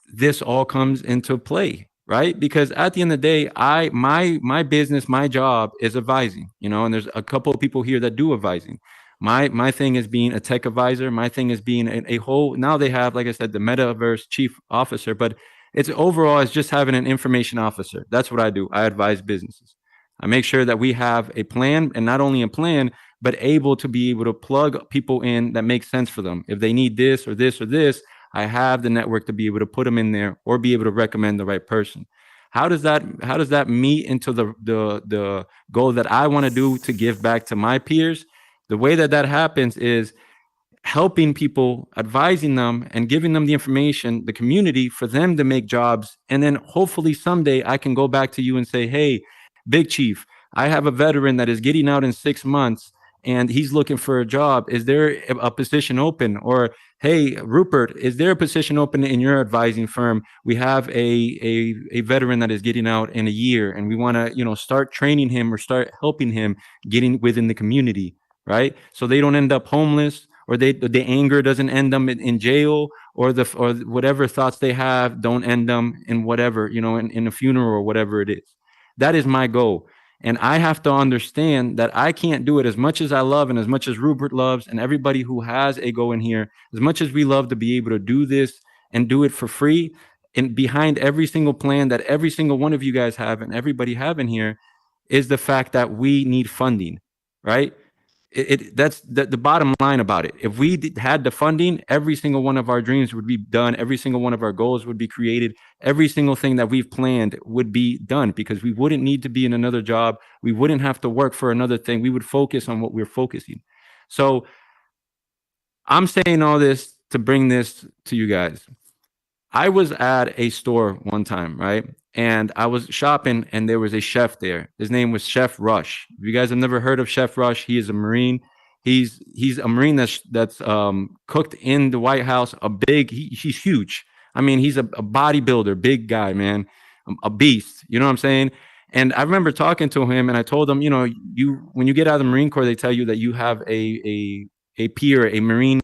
this all comes into play, right? Because at the end of the day, my business, my job is advising, you know, and there's a couple of people here that do advising. My thing is being a tech advisor. My thing is being a whole, now they have, like I said, the metaverse chief officer, but it's overall, it's just having an information officer. That's what I do. I advise businesses. I make sure that we have a plan, and not only a plan, but able to be able to plug people in that makes sense for them. If they need this or this or this, I have the network to be able to put them in there or be able to recommend the right person. How does that meet into the goal that I want to do to give back to my peers? The way that happens is helping people, advising them and giving them the information, the community, for them to make jobs. And then hopefully someday I can go back to you and say, hey, Big Chief, I have a veteran that is getting out in 6 months and he's looking for a job. Is there a position open? Or, hey, Rupert, is there a position open in your advising firm? We have a veteran that is getting out in a year and we want to, you know, start training him or start helping him getting within the community. Right, so they don't end up homeless, or the anger doesn't end them in jail, or whatever thoughts they have don't end them in whatever, you know, in a funeral or whatever it is. That is my goal, and I have to understand that I can't do it as much as I love and as much as Rupert loves and everybody who has a go in here. As much as we love to be able to do this and do it for free, and behind every single plan that every single one of you guys have and everybody have in here is the fact that we need funding, right? That's the bottom line about it. If we had the funding, every single one of our dreams would be done. Every single one of our goals would be created. Every single thing that we've planned would be done, because we wouldn't need to be in another job. We wouldn't have to work for another thing. We would focus on what we're focusing. So I'm saying all this to bring this to you guys. I was at a store one time, right? And I was shopping and there was a chef there. His name was Chef Rush. If you guys have never heard of Chef Rush, he is a Marine. He's a Marine that's cooked in the White House. He's huge. I mean, he's a bodybuilder, big guy, man, a beast. You know what I'm saying? And I remember talking to him and I told him, you know, when you get out of the Marine Corps, they tell you that you have a peer, a Marine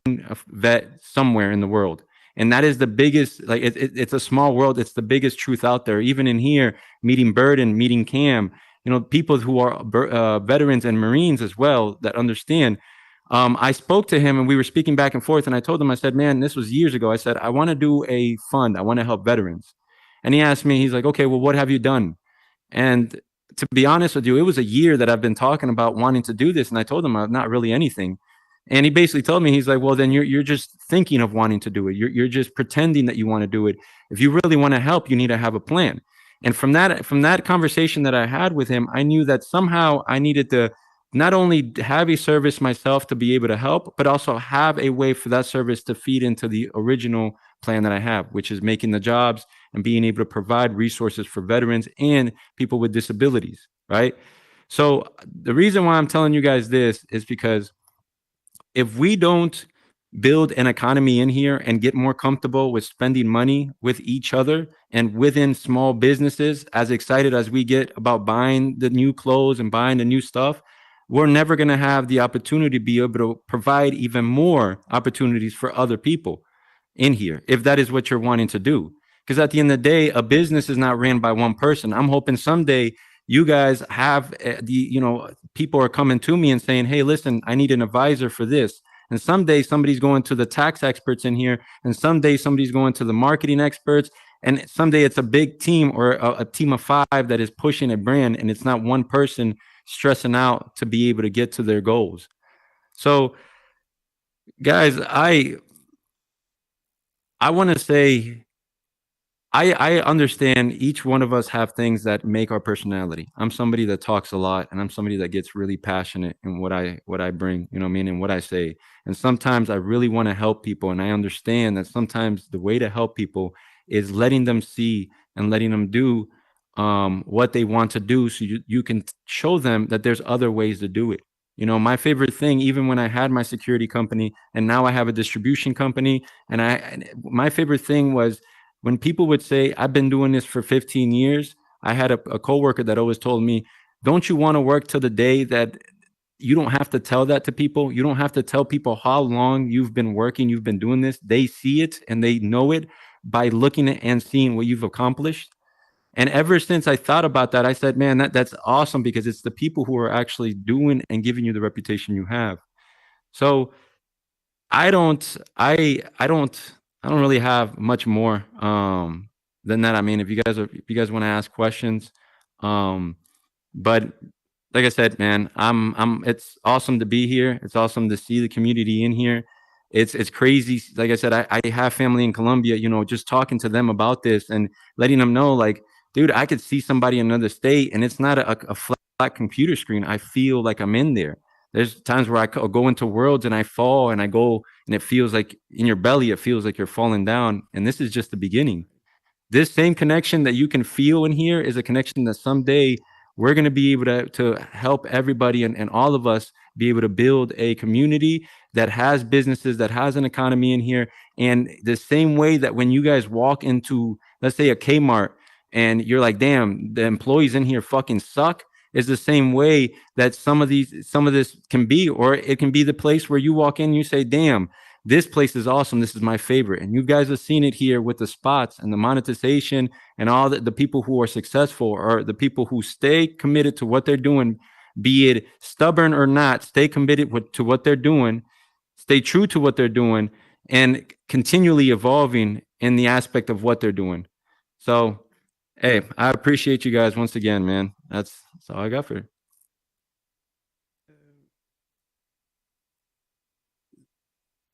vet somewhere in the world. And that is the biggest, like, it's a small world. It's the biggest truth out there. Even in here, meeting Burden, meeting Cam, you know, people who are veterans and Marines as well that understand. I spoke to him and we were speaking back and forth. And I told him, I said, man, this was years ago. I said, I want to do a fund. I want to help veterans. And he asked me, he's like, okay, well, what have you done? And to be honest with you, it was a year that I've been talking about wanting to do this. And I told him, not really anything. And he basically told me, he's like, well, then you're just thinking of wanting to do it. You're just pretending that you want to do it. If you really want to help, you need to have a plan. And from that conversation that I had with him, I knew that somehow I needed to not only have a service myself to be able to help, but also have a way for that service to feed into the original plan that I have, which is making the jobs and being able to provide resources for veterans and people with disabilities, right? So the reason why I'm telling you guys this is because if we don't build an economy in here and get more comfortable with spending money with each other and within small businesses, as excited as we get about buying the new clothes and buying the new stuff, we're never going to have the opportunity to be able to provide even more opportunities for other people in here, if that is what you're wanting to do. Because at the end of the day, a business is not ran by one person. I'm hoping someday you guys have people are coming to me and saying, hey, listen, I need an advisor for this. And someday somebody's going to the tax experts in here, and someday somebody's going to the marketing experts, and someday it's a big team or a team of 5 that is pushing a brand, and it's not one person stressing out to be able to get to their goals. So, guys, I want to say, I understand each one of us have things that make our personality. I'm somebody that talks a lot, and I'm somebody that gets really passionate in what I bring, you know what I mean, and what I say. And sometimes I really want to help people, and I understand that sometimes the way to help people is letting them see and letting them do what they want to do, so you can show them that there's other ways to do it. You know, my favorite thing, even when I had my security company and now I have a distribution company, and my favorite thing was when people would say, I've been doing this for 15 years. I had a coworker that always told me, don't you want to work till the day that you don't have to tell that to people? You don't have to tell people how long you've been working, you've been doing this. They see it and they know it by looking at and seeing what you've accomplished. And ever since I thought about that, I said, man, that's awesome, because it's the people who are actually doing and giving you the reputation you have. So I don't really have much more than that. I mean, if you guys want to ask questions, but like I said, man, it's awesome to be here. It's awesome to see the community in here. It's crazy. Like I said, I have family in Colombia, you know, just talking to them about this and letting them know, like, dude, I could see somebody in another state and it's not a flat computer screen. I feel like I'm in there. There's times where I go into worlds and I fall and I go, and it feels like in your belly, it feels like you're falling down. And this is just the beginning. This same connection that you can feel in here is a connection that someday we're going to be able to help everybody and all of us be able to build a community that has businesses, that has an economy in here. And the same way that when you guys walk into, let's say, a Kmart and you're like, damn, the employees in here fucking suck, is the same way that some of this can be. Or it can be the place where you walk in and you say, damn, this place is awesome, this is my favorite. And you guys have seen it here with the spots and the monetization and all the people who are successful, or the people who stay committed to what they're doing, be it stubborn or not, stay committed to what they're doing, stay true to what they're doing, and continually evolving in the aspect of what they're doing. So, hey, I appreciate you guys once again, man. That's all I got for you.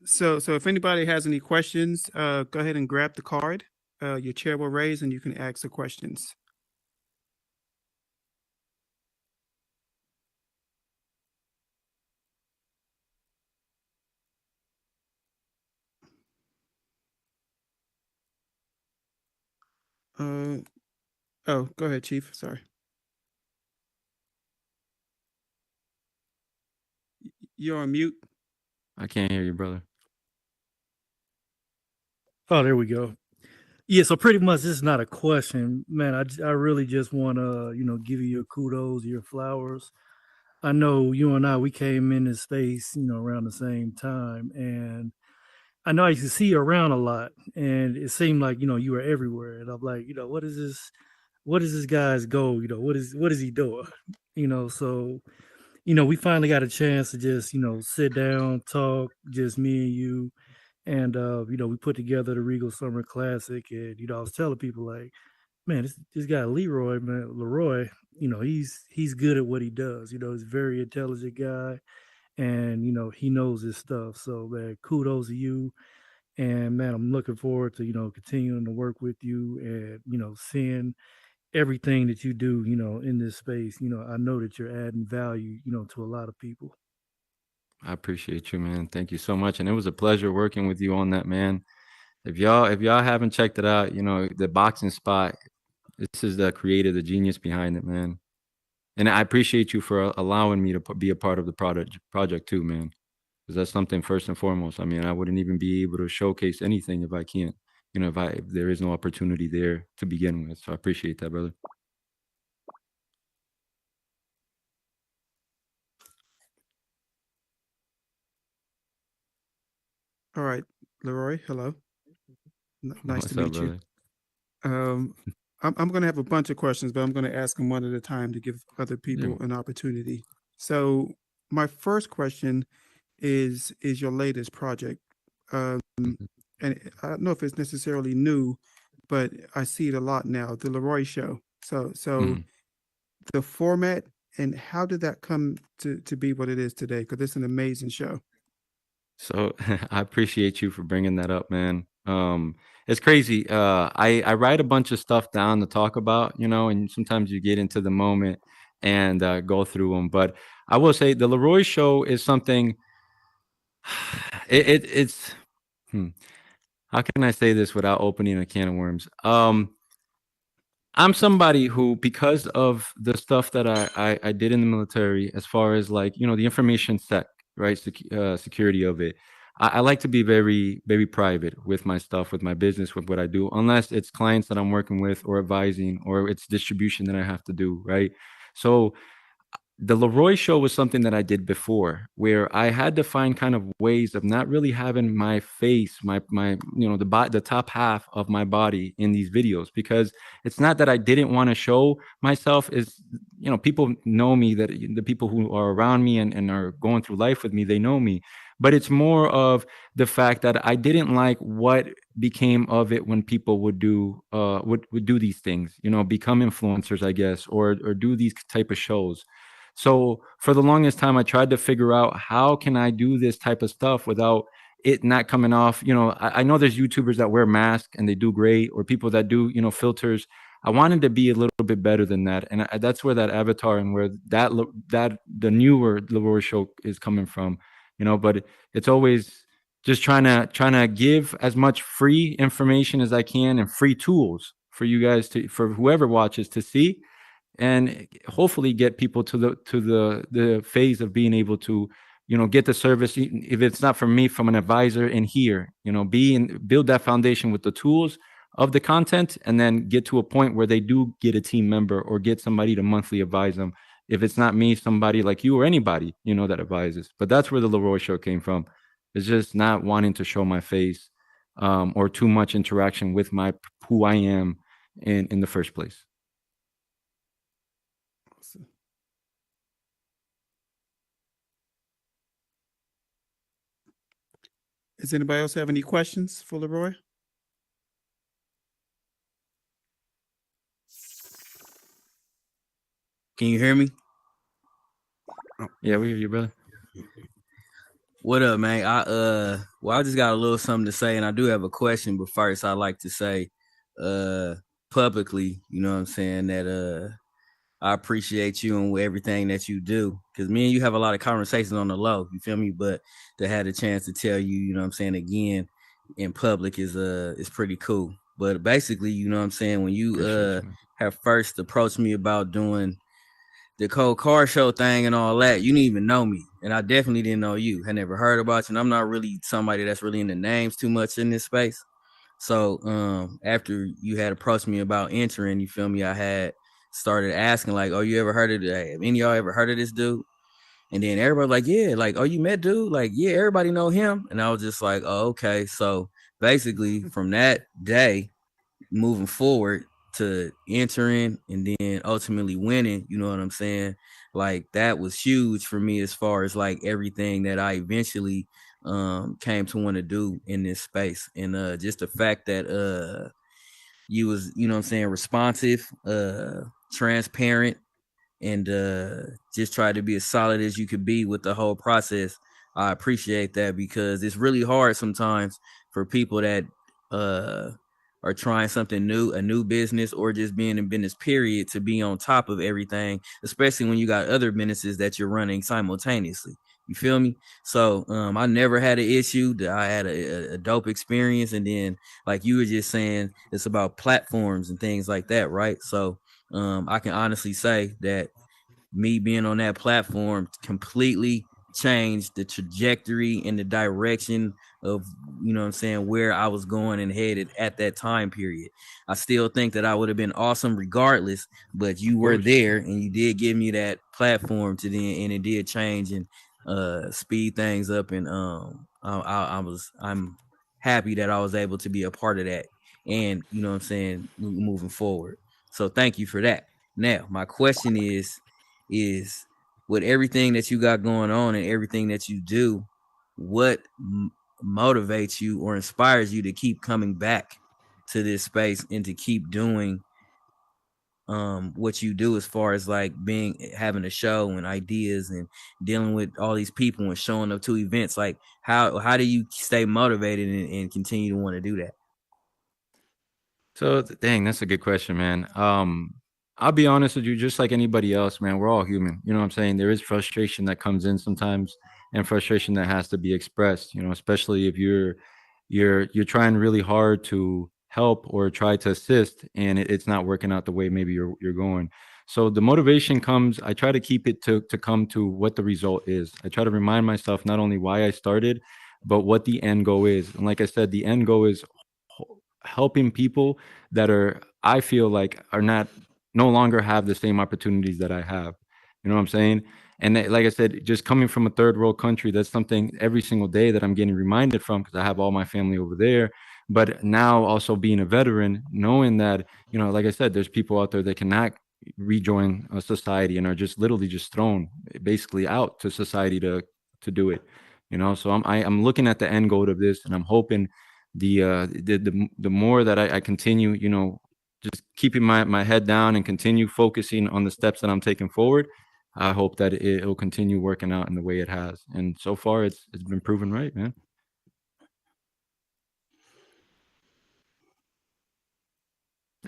So if anybody has any questions, go ahead and grab the card. Your chair will raise and you can ask the questions. Oh, go ahead, Chief. Sorry. You're on mute. I can't hear you, brother. Oh, there we go. Yeah, so pretty much this is not a question, man. I really just want to, give you your kudos, your flowers. I know you and I, we came in this space, around the same time, and I know I used to see you around a lot, and it seemed like, you were everywhere. And I'm like, what is this? What is this guy's goal? What is he doing? So, we finally got a chance to just, sit down, talk, just me and you. And, we put together the Regal Summer Classic. And, I was telling people, like, man, this guy Leroy, he's good at what he does. He's a very intelligent guy, and, he knows his stuff. So, man, kudos to you. And, man, I'm looking forward to, continuing to work with you and, seeing everything that you do, in this space. I know that you're adding value, to a lot of people. I appreciate you, man. Thank you so much. And it was a pleasure working with you on that, man. If y'all haven't checked it out, the boxing spot, this is the creator, the genius behind it, man. And I appreciate you for allowing me to be a part of the project too, man. Because that's something first and foremost. I mean, I wouldn't even be able to showcase anything if I can't, if there is no opportunity there to begin with. So I appreciate that, brother. All right, Leroy. Hello. Nice What's to up, meet you. brother? I'm going to have a bunch of questions, but I'm going to ask them one at a time to give other people Yeah. an opportunity. So my first question is your latest project. And I don't know if it's necessarily new, but I see it a lot now, the Leroy Show. So Mhm. the format and how did that come to be what it is today? Because it's an amazing show. So I appreciate you for bringing that up, man. It's crazy. I write a bunch of stuff down to talk about, and sometimes you get into the moment and go through them. But I will say the Leroy Show is something. It's. How can I say this without opening a can of worms? I'm somebody who, because of the stuff that I did in the military, as far as like, the information sec, right? Security of it. I like to be very, very private with my stuff, with my business, with what I do, unless it's clients that I'm working with or advising or it's distribution that I have to do, right? So the Leroy Show was something that I did before, where I had to find kind of ways of not really having my face, my the top half of my body in these videos, because it's not that I didn't want to show myself. Is people know me, that the people who are around me and are going through life with me, they know me. But it's more of the fact that I didn't like what became of it when people would do would do these things, become influencers, I guess, or do these type of shows. So for the longest time, I tried to figure out how can I do this type of stuff without it not coming off. I know there's YouTubers that wear masks and they do great, or people that do, filters. I wanted to be a little bit better than that, and that's where that avatar and where that the newer Leroy Show is coming from. But it's always just trying to give as much free information as I can and free tools for you guys for whoever watches to see, and hopefully get people to the phase of being able to get the service, if it's not from me, from an advisor in here, build that foundation with the tools of the content, and then get to a point where they do get a team member or get somebody to monthly advise them. If it's not me, somebody like you or anybody that advises. But that's where the Leroy Show came from. It's just not wanting to show my face or too much interaction with who I am in the first place. Does anybody else have any questions for Leroy? Can you hear me? Yeah, we hear you, brother. What up, man? I just got a little something to say, and I do have a question, but first I'd like to say publicly, you know what I'm saying, that I appreciate you and everything that you do, because me and you have a lot of conversations on the low, you feel me? But to have a chance to tell you, you know what I'm saying, again in public is pretty cool. But basically, you know what I'm saying, when you have first approached me about doing the Cold Car Show thing and all that, you didn't even know me, and I definitely didn't know you. I never heard about you, and I'm not really somebody that's really into names too much in this space. So after you had approached me about entering, you feel me, I had started asking like, oh, you ever heard of that? Have any of y'all ever heard of this dude? And then everybody like, yeah, like, oh, you met dude? Like, yeah, everybody know him. And I was just like, oh, okay. So basically from that day moving forward to entering and then ultimately winning, you know what I'm saying? Like, that was huge for me as far as like everything that I eventually came to want to do in this space. And just the fact that you was, you know what I'm saying, responsive, transparent, and just try to be as solid as you could be with the whole process. I appreciate that, because it's really hard sometimes for people that or trying something new, a new business, or just being in business period, to be on top of everything, especially when you got other businesses that you're running simultaneously. You feel me? So I never had an issue. I had a dope experience. And then, like you were just saying, it's about platforms and things like that, right? So I can honestly say that me being on that platform completely changed the trajectory and the direction of, you know what I'm saying, where I was going and headed at that time period. I still think that I would have been awesome regardless, but you were there and you did give me that platform to then, and it did change and speed things up. And I'm happy that I was able to be a part of that, and you know what I'm saying, moving forward. So thank you for that. Now my question is with everything that you got going on and everything that you do, what motivates you or inspires you to keep coming back to this space and to keep doing what you do, as far as like having a show and ideas and dealing with all these people and showing up to events? Like how do you stay motivated and continue to want to do that? So dang, that's a good question, man. I'll be honest with you, just like anybody else, man, we're all human. You know what I'm saying? There is frustration that comes in sometimes, and frustration that has to be expressed, you know, especially if you're trying really hard to help or try to assist, and it's not working out the way maybe you're going. So the motivation comes, I try to keep it to come to what the result is. I try to remind myself not only why I started, but what the end goal is. And like I said, the end goal is helping people that I feel like are no longer have the same opportunities that I have. You know what I'm saying? And like I said, just coming from a third world country, that's something every single day that I'm getting reminded from, because I have all my family over there. But now also being a veteran, knowing that, you know, like I said, there's people out there that cannot rejoin a society and are just literally just thrown basically out to society to do it. You know, so I'm looking at the end goal of this, and I'm hoping the more that I continue, you know, just keeping my head down and continue focusing on the steps that I'm taking forward, I hope that it'll continue working out in the way it has. And so far it's been proven right, man.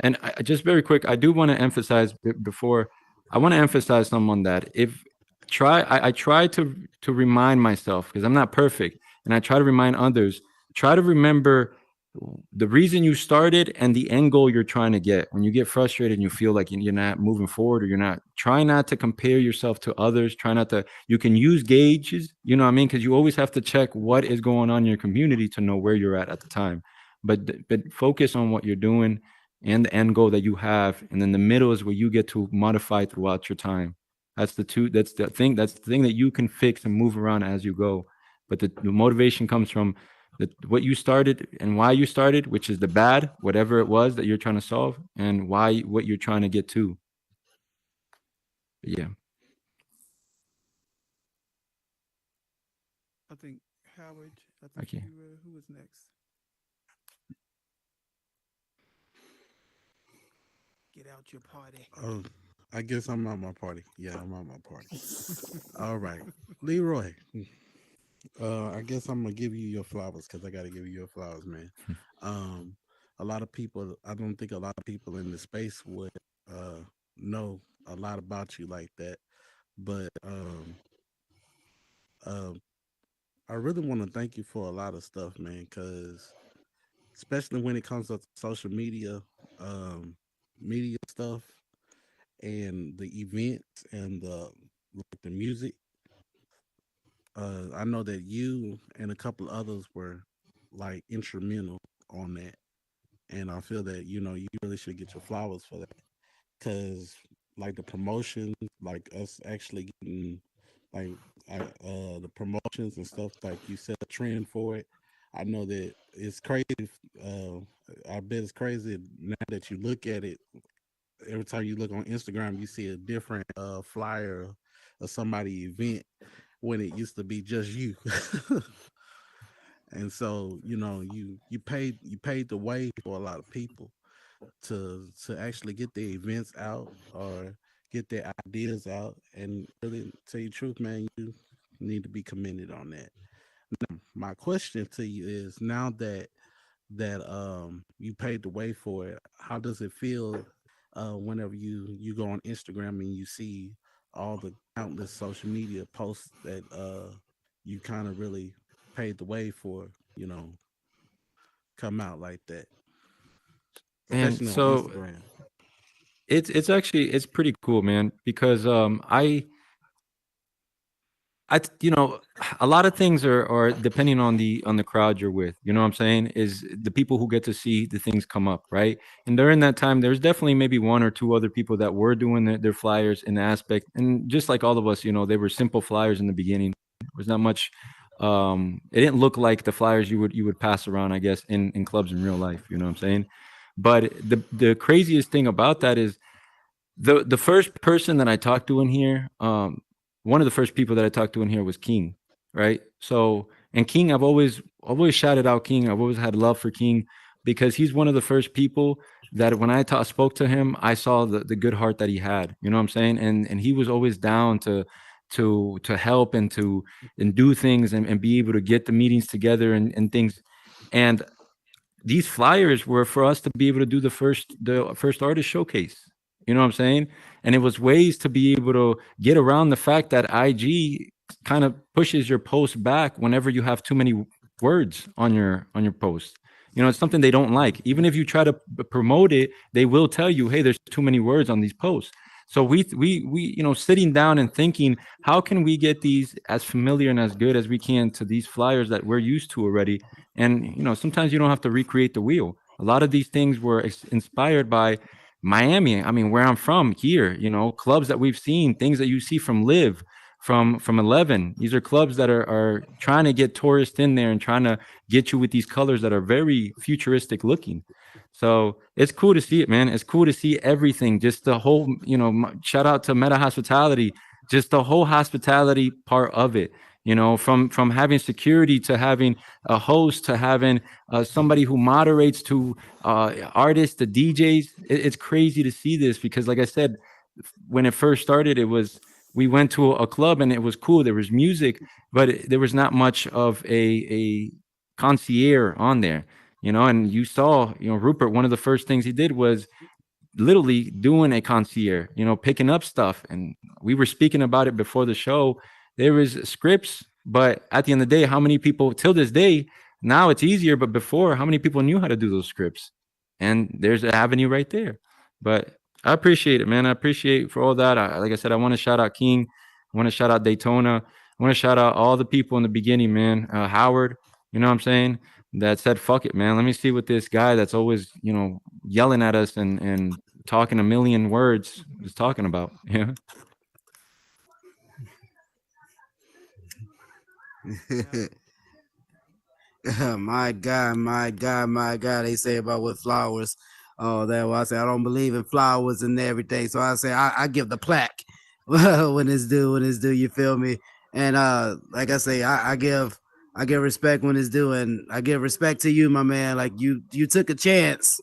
And I just very quick, I do want to emphasize before I want to emphasize someone that I try to remind myself, because I'm not perfect, and I try to remind others, try to remember the reason you started and the end goal you're trying to get. When you get frustrated and you feel like you're not moving forward, or try not to compare yourself to others. Try not to, you can use gauges, you know what I mean? Because you always have to check what is going on in your community to know where you're at the time. But focus on what you're doing and the end goal that you have. And then the middle is where you get to modify throughout your time. That's the thing that you can fix and move around as you go. But the motivation comes from what you started and why you started, which is the bad, whatever it was that you're trying to solve, and what you're trying to get to. But yeah. I think Howard, Okay. Who was next? Get out your party. Oh, I guess I'm out my party. Yeah, I'm out my party. All right, Leroy. I guess I'm gonna give you your flowers, because I gotta give you your flowers, man. A lot of people, I don't think a lot of people in the space would know a lot about you like that, but I really want to thank you for a lot of stuff, man, because especially when it comes to social media, media stuff, and the events and the music. I know that you and a couple others were like instrumental on that, and I feel that you really should get your flowers for that, because like the promotion, like us actually getting like the promotions and stuff, like you set a trend for it. I know that it's crazy. Uh, I bet it's crazy now that you look at it. Every time you look on Instagram, you see a different flyer of somebody event, when it used to be just you. And so you paid the way for a lot of people to actually get their events out or get their ideas out. And really, tell you the truth, man, you need to be commended on that. Now, my question to you is, now that that you paid the way for it. How does it feel whenever you go on Instagram and you see all the countless social media posts that you kind of really paid the way for, come out like that, And especially on so Instagram. it's actually it's pretty cool, man, because a lot of things are depending on the crowd you're with. You know what I'm saying? Is the people who get to see the things come up, right? And during that time, there's definitely maybe one or two other people that were doing their flyers in the aspect, and just like all of us, they were simple flyers in the beginning. There was not much. It didn't look like the flyers you would pass around, I guess, in clubs in real life. You know what I'm saying? But the craziest thing about that is the first person that I talked to in here, one of the first people that I talked to in here was King, right? So, and King, I've always shouted out King. I've always had love for King because he's one of the first people that when I spoke to him, I saw the good heart that he had. You know what I'm saying? And he was always down to help and do things and be able to get the meetings together and things. And these flyers were for us to be able to do the first artist showcase. You know what I'm saying? And it was ways to be able to get around the fact that IG kind of pushes your post back whenever you have too many words on your post. It's something they don't like. Even if you try to promote it, they will tell you, "Hey, there's too many words on these posts." So we sitting down and thinking, how can we get these as familiar and as good as we can to these flyers that we're used to already? And sometimes you don't have to recreate the wheel. A lot of these things were inspired by Miami. I mean, where I'm from here, clubs that we've seen, things that you see from Live, from 11. These are clubs that are trying to get tourists in there and trying to get you with these colors that are very futuristic looking. So it's cool to see it, man. It's cool to see everything. Just the whole, shout out to Meta Hospitality, just the whole hospitality part of it. From having security to having a host to having somebody who moderates to artists to DJs. It's crazy to see this because, like I said, when it first started, we went to a club and it was cool. There was music, but there was not much of a concierge on there. And you saw, Rupert, one of the first things he did was literally doing a concierge, picking up stuff. And we were speaking about it before the show. There was scripts, but at the end of the day, how many people till this day, now it's easier, but before, how many people knew how to do those scripts? And there's an avenue right there. But I appreciate it, man. I appreciate for all that. Like I said, I want to shout out King. I want to shout out Daytona. I want to shout out all the people in the beginning, man. Howard, you know what I'm saying? That said, fuck it, man. Let me see what this guy that's always, yelling at us and talking a million words is talking about. Yeah. My God. They say about with flowers. Oh, that I say I don't believe in flowers and everything. So I say I give the plaque when it's due, you feel me? And like I say, I give respect when it's due, and I give respect to you, my man. Like you took a chance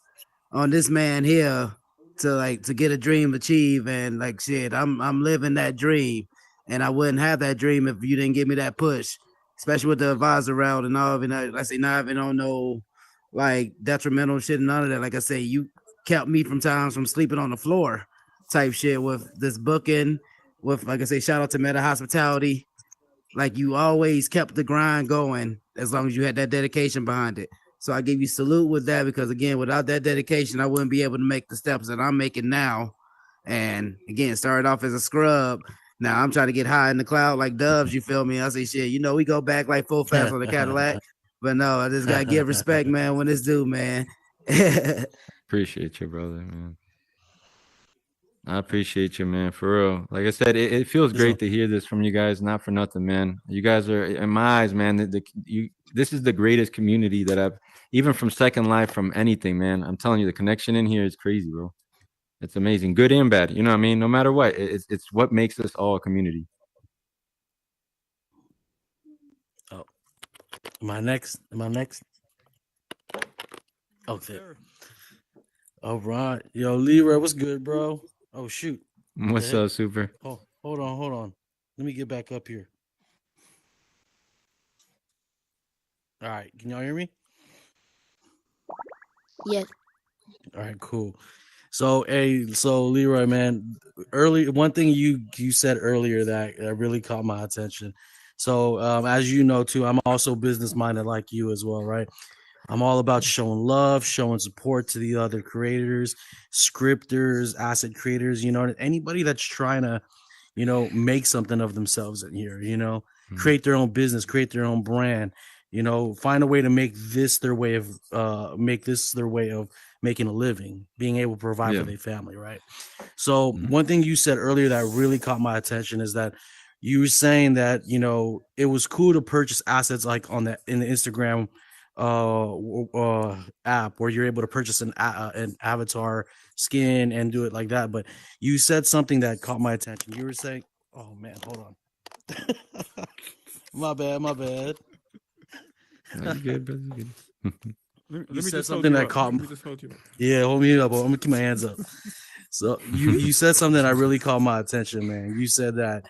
on this man here to get a dream achieved, and like shit, I'm living that dream. And I wouldn't have that dream if you didn't give me that push, especially with the advisor route and all of it. I say not even on no like detrimental shit and none of that. Like I say, you kept me from times from sleeping on the floor type shit with this booking, with like I say, shout out to Meta Hospitality. Like you always kept the grind going as long as you had that dedication behind it. So I give you salute with that because again, without that dedication, I wouldn't be able to make the steps that I'm making now. And again, started off as a scrub. Now I'm trying to get high in the cloud like doves. You feel me? I say shit. We go back like full fast on the Cadillac. But no, I just gotta give respect, man, when it's due, man. Appreciate you, brother, man. I appreciate you, man, for real. Like I said, it feels great to hear this from you guys. Not for nothing, man. You guys are, in my eyes, man. This is the greatest community that I've, even from Second Life, from anything, man. I'm telling you, the connection in here is crazy, bro. It's amazing, good and bad. You know what I mean? No matter what, it's what makes us all a community. Oh, am I next? Okay. All right. Yo, Leroy, what's good, bro? Oh, shoot. What's up, Super? Oh, hold on. Let me get back up here. All right. Can y'all hear me? Yes. All right, cool. So, so Leroy, man, one thing you said earlier that really caught my attention. So, as you know too, I'm also business minded like you as well, right? I'm all about showing love, showing support to the other creators, scripters, asset creators, anybody that's trying to, make something of themselves in here, create their own business, create their own brand, find a way to make this their way of making a living, being able to provide for Yeah. their family, right? So one thing you said earlier that really caught my attention is that you were saying that it was cool to purchase assets like in the Instagram app where you're able to purchase an avatar skin and do it like that. But you said something that caught my attention. You were saying, "Oh man, hold on, my bad." No, you good, brother. You good. You said something that caught me. Yeah, hold me up. I'm gonna keep my hands up. So you said something that really caught my attention, man. You said that,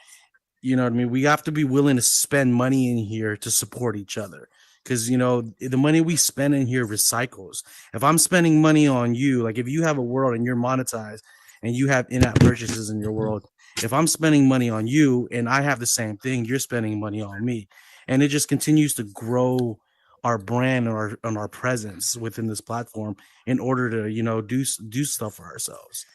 you know what I mean, we have to be willing to spend money in here to support each other. Because the money we spend in here recycles. If I'm spending money on you, like if you have a world and you're monetized and you have in-app purchases in your world, if I'm spending money on you and I have the same thing, you're spending money on me, and it just continues to grow our brand and our presence within this platform in order to do stuff for ourselves.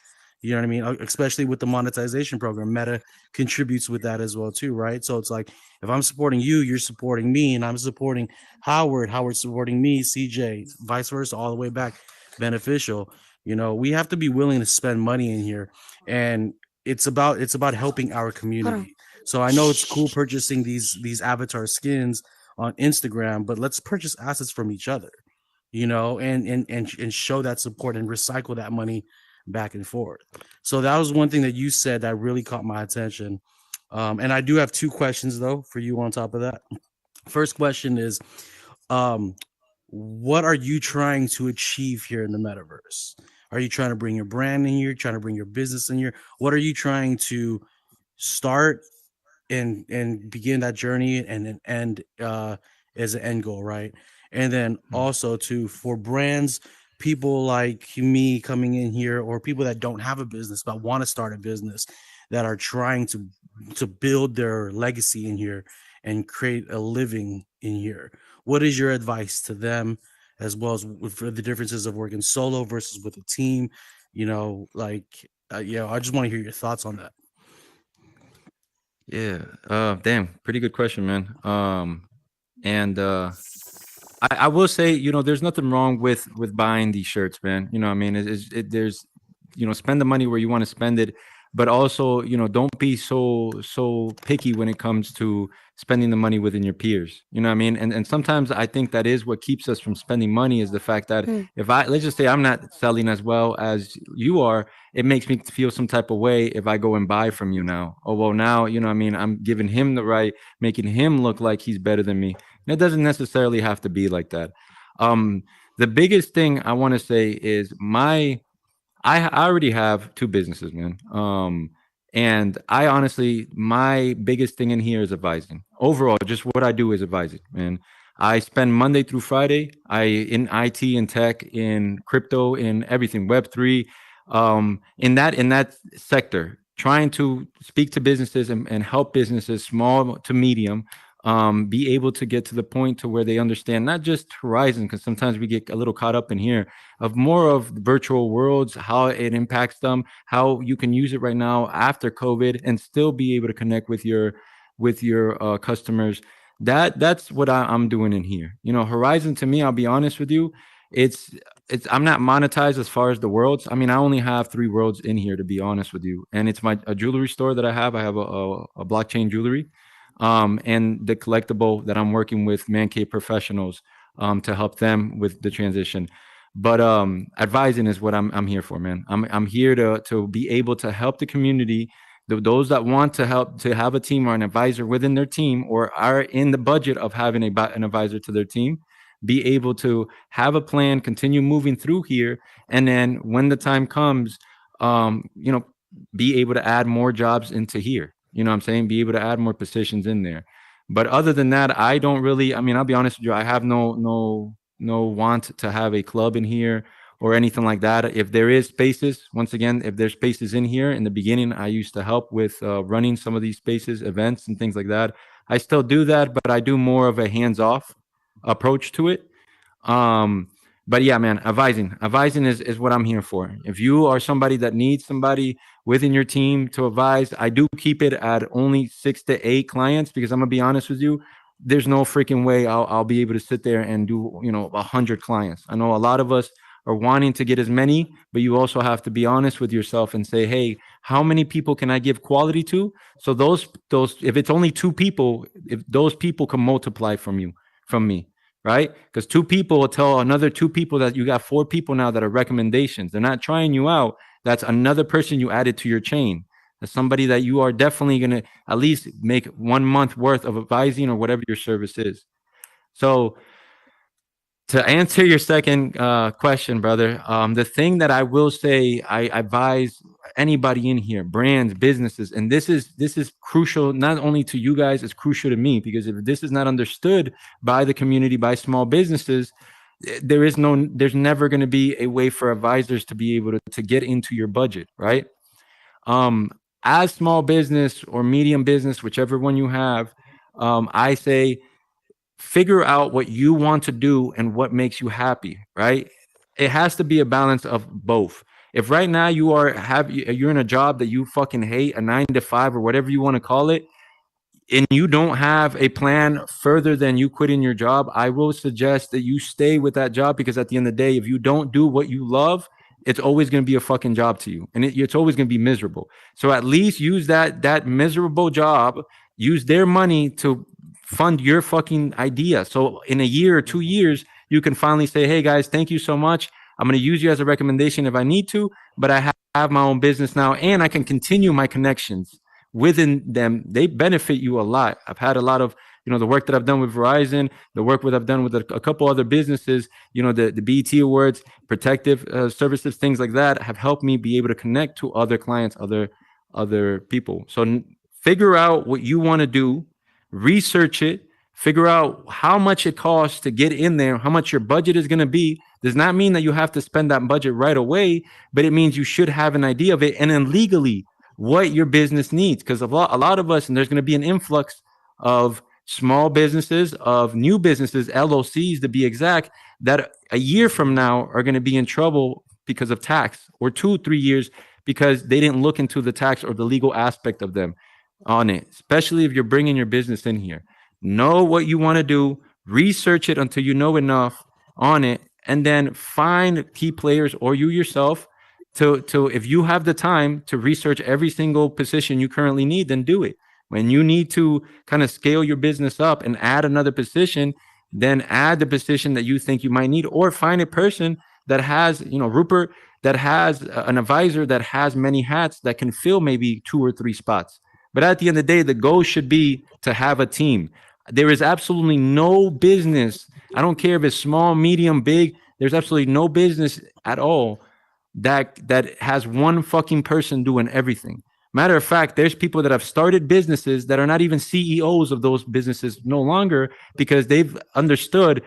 You know what I mean? Especially with the monetization program, Meta contributes with that as well too, right? So it's like if I'm supporting you, you're supporting me, and I'm supporting Howard's supporting me, CJ, vice versa, all the way back, beneficial. We have to be willing to spend money in here, and it's about helping our community. So I know it's cool purchasing these avatar skins on Instagram, but let's purchase assets from each other, and show that support and recycle that money back and forth. So that was one thing that you said that really caught my attention. And I do have two questions though for you on top of that. First question is, what are you trying to achieve here in the metaverse? Are you trying to bring your brand in here, trying to bring your business in here? What are you trying to start and begin that journey and then end as an end goal, right? And then also for brands, people like me coming in here, or people that don't have a business but want to start a business, that are trying to build their legacy in here and create a living in here. What is your advice to them, as well as for the differences of working solo versus with a team? I just want to hear your thoughts on that. Yeah. Damn. Pretty good question, man. I will say, there's nothing wrong with buying these shirts, man. I mean, there's, spend the money where you want to spend it, but also, don't be so picky when it comes to spending the money within your peers. You know what I mean? And sometimes I think that is what keeps us from spending money, is the fact that if let's just say I'm not selling as well as you are, it makes me feel some type of way if I go and buy from you now. Oh, well, now, what I mean, I'm giving him the right, making him look like he's better than me. And it doesn't necessarily have to be like that. The biggest thing I want to say is I already have two businesses, man. And I honestly, my biggest thing in here is advising. Overall, just what I do is advising, man. I spend Monday through Friday, in IT and tech, in crypto, in everything, Web3, in that sector, trying to speak to businesses and help businesses, small to medium, be able to get to the point to where they understand not just Horizon, because sometimes we get a little caught up in here, of more of virtual worlds, how it impacts them, how you can use it right now after COVID and still be able to connect with your customers. That's what I'm doing in here. Horizon, to me, I'll be honest with you, it's I'm not monetized as far as the worlds. I mean, I only have 3 worlds in here, to be honest with you, and it's a jewelry store that I have. I have a blockchain jewelry. And the collectible that I'm working with Man Cave Professionals to help them with the transition. But advising is what I'm here for, man. I'm here to be able to help the community, those that want to help, to have a team or an advisor within their team, or are in the budget of having an advisor to their team, be able to have a plan, continue moving through here, and then when the time comes, be able to add more jobs into here. You know what I'm saying? Be able to add more positions in there. But other than that, I don't really, I'll be honest with you, I have no want to have a club in here or anything like that. If there is spaces, once again, if there's spaces in here, in the beginning, I used to help with running some of these spaces, events and things like that. I still do that, but I do more of a hands-off approach to it. But yeah, man, advising is what I'm here for. If you are somebody that needs somebody within your team to advise, I do keep it at only 6 to 8 clients, because I'm gonna be honest with you, there's no freaking way I'll be able to sit there and do 100 clients. I know a lot of us are wanting to get as many, but you also have to be honest with yourself and say, hey, how many people can I give quality to? So those if it's only 2 people, if those people can multiply from me. Right? Because 2 people will tell another 2 people that you got 4 people now that are recommendations. They're not trying you out. That's another person you added to your chain. That's somebody that you are definitely going to at least make 1 month worth of advising or whatever your service is. So to answer your second question, brother, the thing that I will say, I advise anybody in here, brands, businesses, and this is crucial not only to you guys, it's crucial to me, because if this is not understood by the community, by small businesses, there's never going to be a way for advisors to be able to get into your budget, right? As small business or medium business, whichever one you have, I say, figure out what you want to do and what makes you happy, right? It has to be a balance of both. If right now you're in a job that you fucking hate, a 9 to 5 or whatever you want to call it, and you don't have a plan further than you quitting your job, I will suggest that you stay with that job, because at the end of the day, if you don't do what you love, it's always going to be a fucking job to you, and it's always going to be miserable. So at least use that miserable job, use their money to fund your fucking idea. So in a year or 2 years, you can finally say, hey guys, thank you so much. I'm going to use you as a recommendation if I need to, but I have my own business now, and I can continue my connections within them. They benefit you a lot. I've had a lot of, the work that I've done with Verizon, the work that I've done with a couple other businesses, the BET Awards, protective services, things like that have helped me be able to connect to other clients, other people. So figure out what you want to do, research it, figure out how much it costs to get in there, how much your budget is going to be. Does not mean that you have to spend that budget right away, but it means you should have an idea of it, and then legally what your business needs. Because a lot of us, and there's going to be an influx of small businesses, of new businesses, LLCs to be exact, that a year from now are going to be in trouble because of tax, or 2-3 years because they didn't look into the tax or the legal aspect of them on it, especially if you're bringing your business in here. Know what you want to do, research it until you know enough on it, and then find key players or you yourself to if you have the time to research every single position you currently need, then do it. When you need to kind of scale your business up and add another position, then add the position that you think you might need, or find a person that has, Rupert, that has an advisor that has many hats that can fill maybe 2 or 3 spots. But at the end of the day, the goal should be to have a team. There is absolutely no business, I don't care if it's small, medium, big, there's absolutely no business at all that has one fucking person doing everything. Matter of fact, there's people that have started businesses that are not even CEOs of those businesses no longer, because they've understood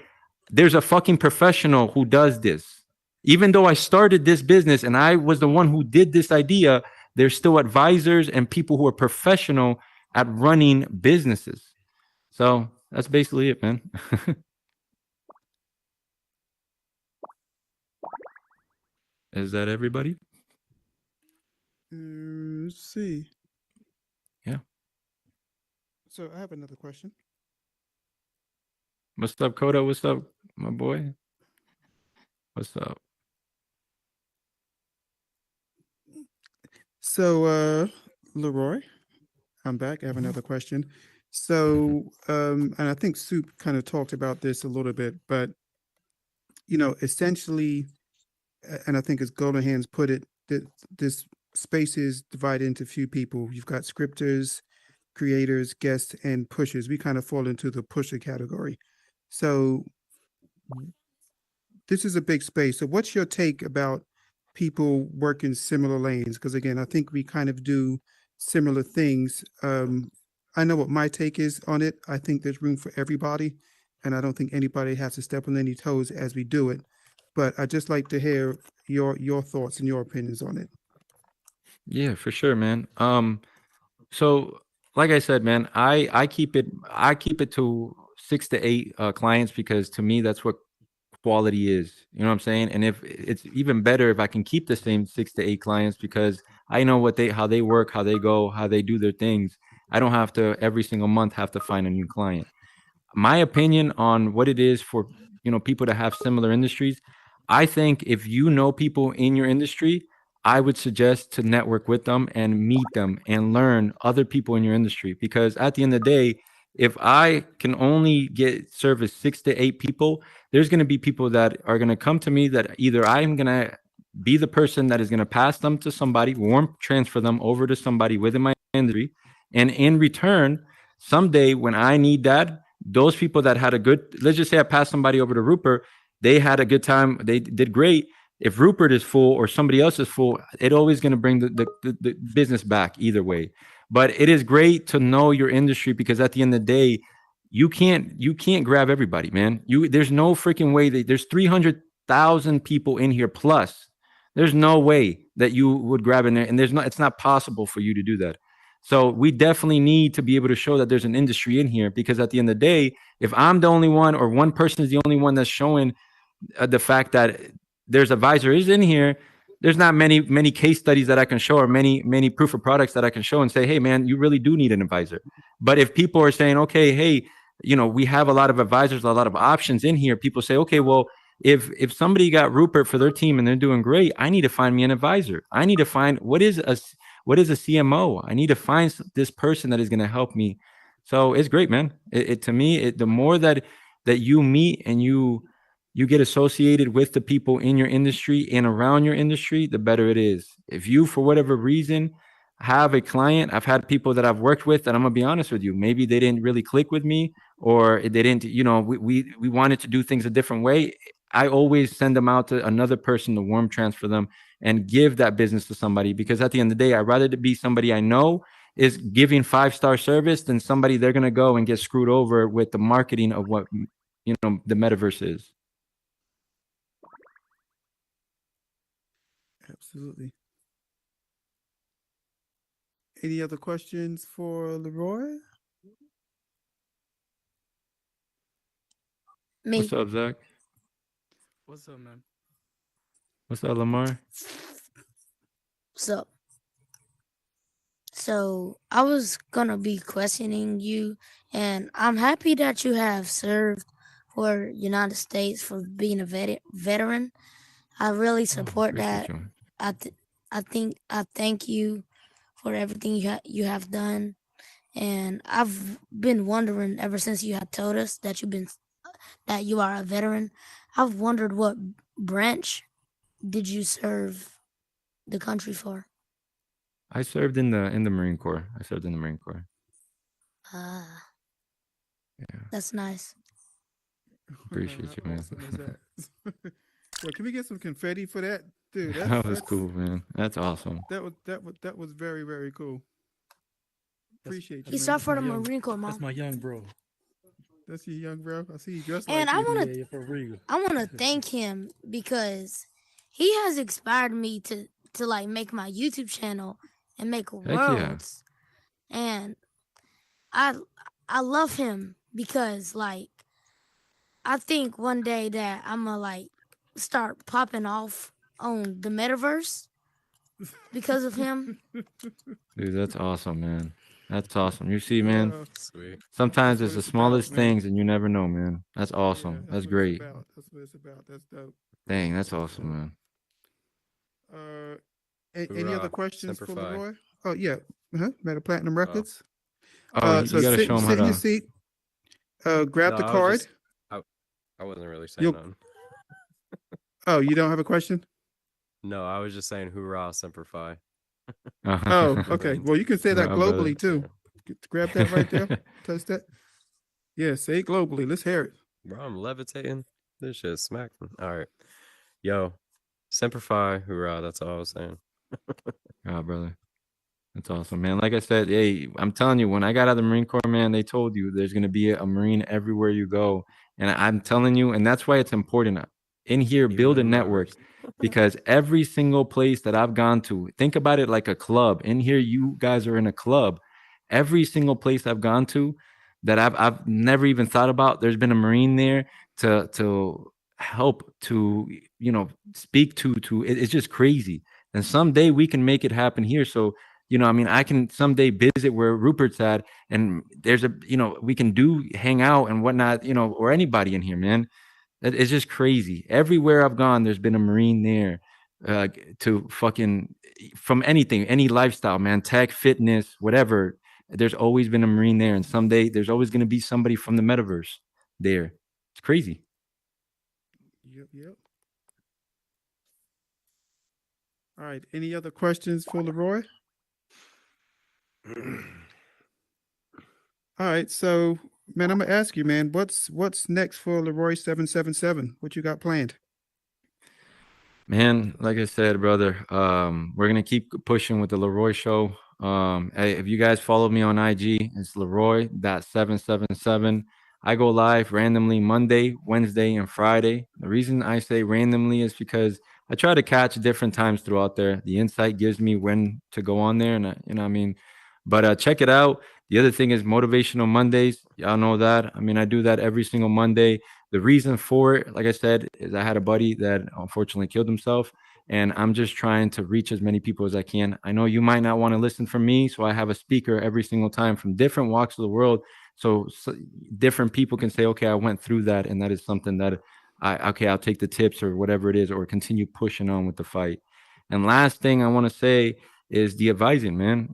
there's a fucking professional who does this. Even though I started this business and I was the one who did this idea, there's still advisors and people who are professional at running businesses. So that's basically it, man. Is that everybody? Let's see. Yeah. So I have another question. What's up, Koda? What's up, my boy? What's up? So, Leroy, I'm back. I have another question. So, and I think Soup kind of talked about this a little bit, but, essentially, and I think as Golden Hands put it, that this space is divided into a few people. You've got scripters, creators, guests, and pushers. We kind of fall into the pusher category. So this is a big space. So what's your take about people working similar lanes? Because again, I think we kind of do similar things. I know what my take is on it. I think there's room for everybody, and I don't think anybody has to step on any toes as we do it. but I just like to hear your thoughts and your opinions on it. Yeah, for sure, man. So like I said, man, I keep it to 6 to 8 clients because to me that's what quality is. You know what I'm saying? And if it's even better if I can keep the same 6 to 8 clients because I know how they work, how they go, how they do their things. I don't have to every single month have to find a new client. My opinion on what it is for people to have similar industries, I think if you know people in your industry, I would suggest to network with them and meet them and learn other people in your industry, because at the end of the day, if I can only get service 6 to 8 people, there's going to be people that are going to come to me that either I'm going to be the person that is going to pass them to somebody, warm transfer them over to somebody within my industry, and in return, someday when I need that, those people that had a good, let's just say I passed somebody over to Rupert, they had a good time, they did great. If Rupert is full or somebody else is full, it's always going to bring the business back either way. But it is great to know your industry because at the end of the day, you can't grab everybody, man. There's no freaking way that there's 300,000 people in here plus. There's no way that you would grab in there, and it's not possible for you to do that. So we definitely need to be able to show that there's an industry in here, because at the end of the day, if I'm the only one or one person is the only one that's showing the fact that there's advisor is in here, there's not many case studies that I can show or many proof of products that I can show and say, hey man, you really do need an advisor. But if people are saying, okay, hey, we have a lot of advisors, a lot of options in here, people say, okay, well, if somebody got Rupert for their team and they're doing great, I need to find me an advisor. I need to find what is a CMO. I need to find this person that is going to help me. So it's great, man. To me, the more that you meet and you get associated with the people in your industry and around your industry, the better it is. If you, for whatever reason, have a client, I've had people that I've worked with that I'm gonna be honest with you, maybe they didn't really click with me, or they didn't, we wanted to do things a different way. I always send them out to another person to warm transfer them and give that business to somebody, because at the end of the day, I'd rather to be somebody I know is giving 5-star service than somebody they're going to go and get screwed over with the marketing of what, the metaverse is. Absolutely. Any other questions for Leroy? Me. What's up, Zach? What's up, man? What's up, Lamar? So I was gonna be questioning you, and I'm happy that you have served for United States for being a veteran. I really support that. I thank you for everything you have done, and I've been wondering ever since you had told us that you are a veteran. I've wondered what branch did you serve the country for? I served in the Marine Corps. That's nice. Appreciate you, man. Well, can we get some confetti for that, dude? That was cool, man. That's awesome. That was very, very cool. Appreciate you. He served for the Marine Corps, Mom. That's my young bro. That's your young bro. I see you dressed And like I wanna thank him because he has inspired me to like make my YouTube channel and make worlds. And I love him because like I think one day that I'm gonna like start popping off on the metaverse because of him. Dude, that's awesome, man. That's awesome. You see, man. Sweet. Sometimes it's the smallest things, and you never know, man. That's awesome. That's great. That's what it's about. That's dope. Dang, that's awesome, man. Any other questions for Semper Fi. Leroy? Oh yeah, Meta Platinum Records. Oh, you gotta show him how sit in your to. seat. Grab the No, I was card. just- I wasn't really saying none. Oh, you don't have a question? No, I was just saying hoorah, Semper Fi. Oh, okay. Well, you can say that Nah, brother. globally too. Grab that right there. Touch that. Yeah, say it globally. Let's hear it. Bro, I'm levitating. This shit is smacking. All right. Yo, Semper Fi, hoorah. That's all I was saying. Yeah, brother. That's awesome, man. Like I said, hey, I'm telling you, when I got out of the Marine Corps, man, they told you there's gonna be a Marine everywhere you go. And I'm telling you, and that's why it's important. in here, build a network, because every single place that I've gone to, think about it like a club. In here, you guys are in a club. Every single place I've gone to that I've never even thought about, there's been a Marine there to help, to speak to it's just crazy. And someday we can make it happen here. So I mean, I can someday visit where Rupert's at, and there's we can hang out and whatnot, or anybody in here, man. It's just crazy. Everywhere I've gone, there's been a Marine there, to fucking, from anything, any lifestyle, man, tech, fitness, whatever. There's always been a Marine there, and someday there's always going to be somebody from the metaverse there. It's crazy. Yep. All right. Any other questions for Leroy? All right. So, man, I'm gonna ask you, man, what's next for Leroy 777? What you got planned? Man, like I said, brother, we're gonna keep pushing with the Leroy Show. Hey, if you guys follow me on IG, it's Leroy.777. I go live randomly Monday, Wednesday, and Friday. The reason I say randomly is because I try to catch different times throughout there. The insight gives me when to go on there, and what I mean. But check it out. The other thing is Motivational Mondays. Y'all know that. I mean, I do that every single Monday. The reason for it, like I said, is I had a buddy that unfortunately killed himself, and I'm just trying to reach as many people as I can. I know you might not want to listen from me, so I have a speaker every single time from different walks of the world, so different people can say, okay, I went through that, and that is something that I'll take the tips or whatever it is, or continue pushing on with the fight. And last thing I want to say is the advising, man.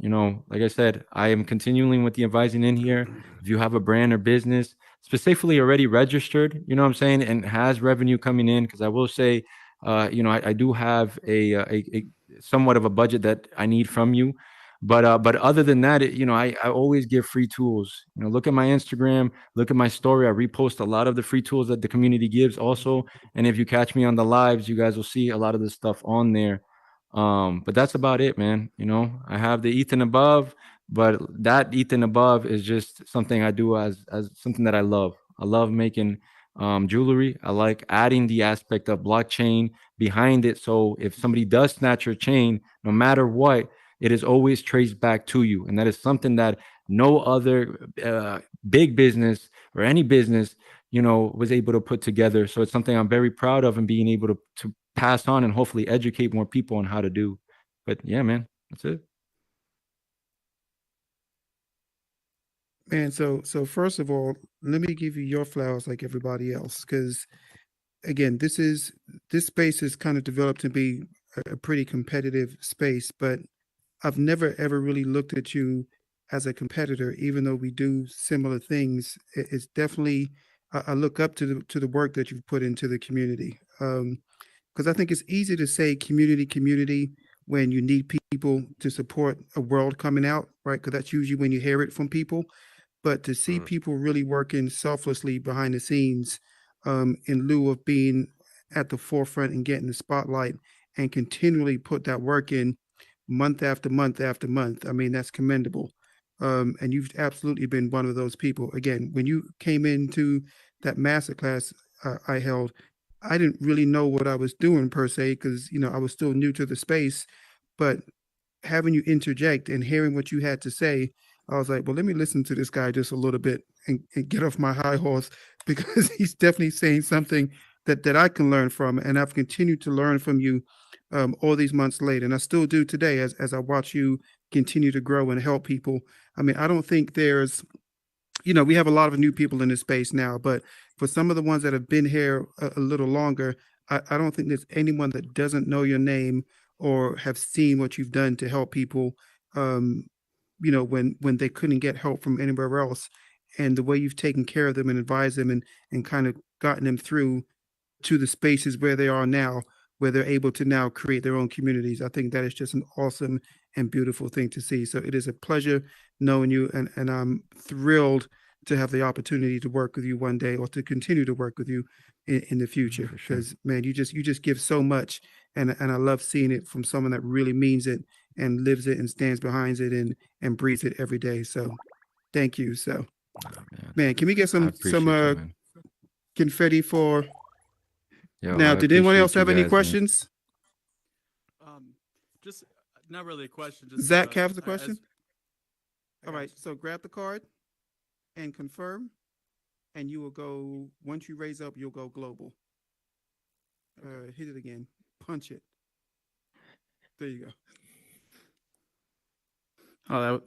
Like I said, I am continuing with the advising in here. If you have a brand or business specifically already registered, what I'm saying, and has revenue coming in, because I will say, I do have a somewhat of a budget that I need from you. But other than that, I always give free tools. Look at my Instagram, look at my story. I repost a lot of the free tools that the community gives also. And if you catch me on the lives, you guys will see a lot of the stuff on there. But that's about it, man. I have the Ethan above, but that Ethan above is just something I do as something that I love. I love making jewelry. I like adding the aspect of blockchain behind it. So if somebody does snatch your chain, no matter what, it is always traced back to you. And that is something that no other big business or any business, was able to put together. So it's something I'm very proud of, and being able to pass on and hopefully educate more people on how to do. But yeah, man, that's it. Man, so first of all, let me give you your flowers like everybody else, because again, this space is kind of developed to be a pretty competitive space, but I've never ever really looked at you as a competitor, even though we do similar things. It's definitely, I look up to the work that you've put into the community. Because I think it's easy to say community when you need people to support a world coming out, right? Because that's usually when you hear it from people. But to see people really working selflessly behind the scenes, in lieu of being at the forefront and getting the spotlight, and continually put that work in month after month after month, I mean, that's commendable. And you've absolutely been one of those people. Again, when you came into that masterclass I held, I didn't really know what I was doing per se, because I was still new to the space. But having you interject and hearing what you had to say, I was like, well, let me listen to this guy just a little bit and get off my high horse, because he's definitely saying something that I can learn from. And I've continued to learn from you all these months later, and I still do today as I watch you continue to grow and help people. I mean, I don't think there's, we have a lot of new people in this space now, but for some of the ones that have been here a little longer, I don't think there's anyone that doesn't know your name or have seen what you've done to help people, when they couldn't get help from anywhere else, and the way you've taken care of them and advised them and kind of gotten them through to the spaces where they are now, where they're able to now create their own communities. I think that is just an awesome and beautiful thing to see. So it is a pleasure knowing you, and I'm thrilled to have the opportunity to work with you one day, or to continue to work with you in the future. Because man, you just give so much, and I love seeing it from someone that really means it and lives it and stands behind it and breathes it every day. So thank you. So man, can we get some confetti for Yo, Now, I did anyone else appreciate you have any guys, man. questions? Just not really a question. Just Zach has the as- question. I All got right, you. so grab the card and confirm, and you will go. Once you raise up, you'll go global. Hit it again. Punch it. There you go. Oh,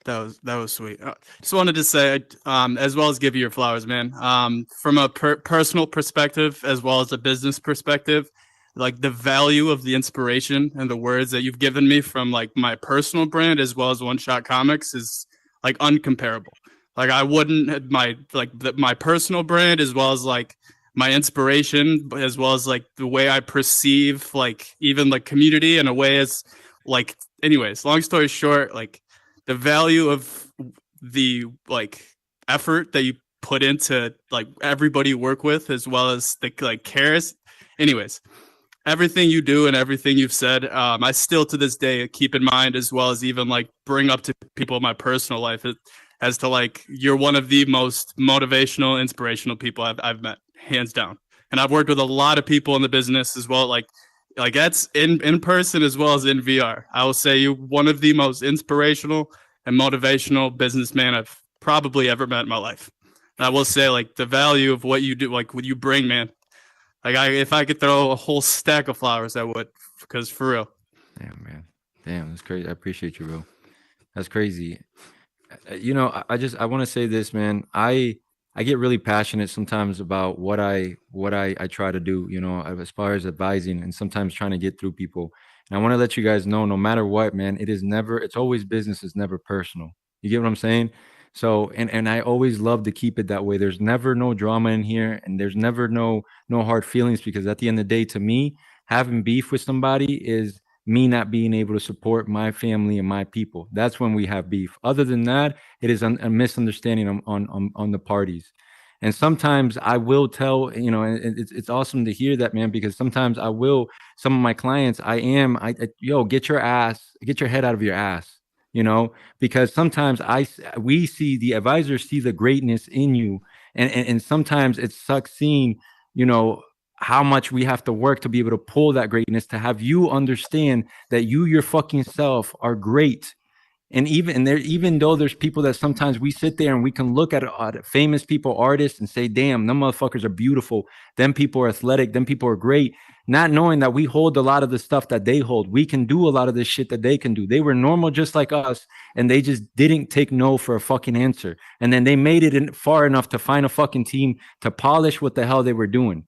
that was sweet. Just wanted to say, as well as give you your flowers, man. From a personal perspective, as well as a business perspective, like the value of the inspiration and the words that you've given me from like my personal brand as well as One Shot Comics is like uncomparable. Like I wouldn't my personal brand as well as like my inspiration, as well as like the way I perceive like even like community in a way as like anyways, long story short, like the value of the like effort that you put into like everybody you work with as well as the like cares. Anyways, everything you do and everything you've said, I still to this day keep in mind as well as even like bring up to people in my personal life as to like you're one of the most motivational, inspirational people I've met, hands down. And I've worked with a lot of people in the business as well, like that's in person as well as in VR. I will say you're one of the most inspirational and motivational businessman I've probably ever met in my life. And I will say like the value of what you do, like what you bring, man. Like if I could throw a whole stack of flowers, I would, because for real. Damn, man. Damn, that's crazy. I appreciate you, bro. That's crazy. You know, I want to say this, man. I get really passionate sometimes about what I try to do, you know, as far as advising and sometimes trying to get through people. And I want to let you guys know, no matter what, man, it's always business, it's never personal. You get what I'm saying? So, and I always love to keep it that way. There's never no drama in here, and there's never no hard feelings, because at the end of the day, to me, having beef with somebody is me not being able to support my family and my people. That's when we have beef. Other than that, it is a misunderstanding on the parties. And sometimes I will tell, you know, and it's awesome to hear that, man, because sometimes I will, some of my clients, yo, get your head out of your ass, you know, because sometimes we see, the advisors see the greatness in you. And sometimes it sucks seeing, you know, how much we have to work to be able to pull that greatness, to have you understand that you, your fucking self, are great. And even though there's people that sometimes we sit there and we can look at famous people, artists, and say, damn, them motherfuckers are beautiful. Them people are athletic. Them people are great. Not knowing that we hold a lot of the stuff that they hold. We can do a lot of this shit that they can do. They were normal just like us, and they just didn't take no for a fucking answer. And then they made it far enough to find a fucking team to polish what the hell they were doing.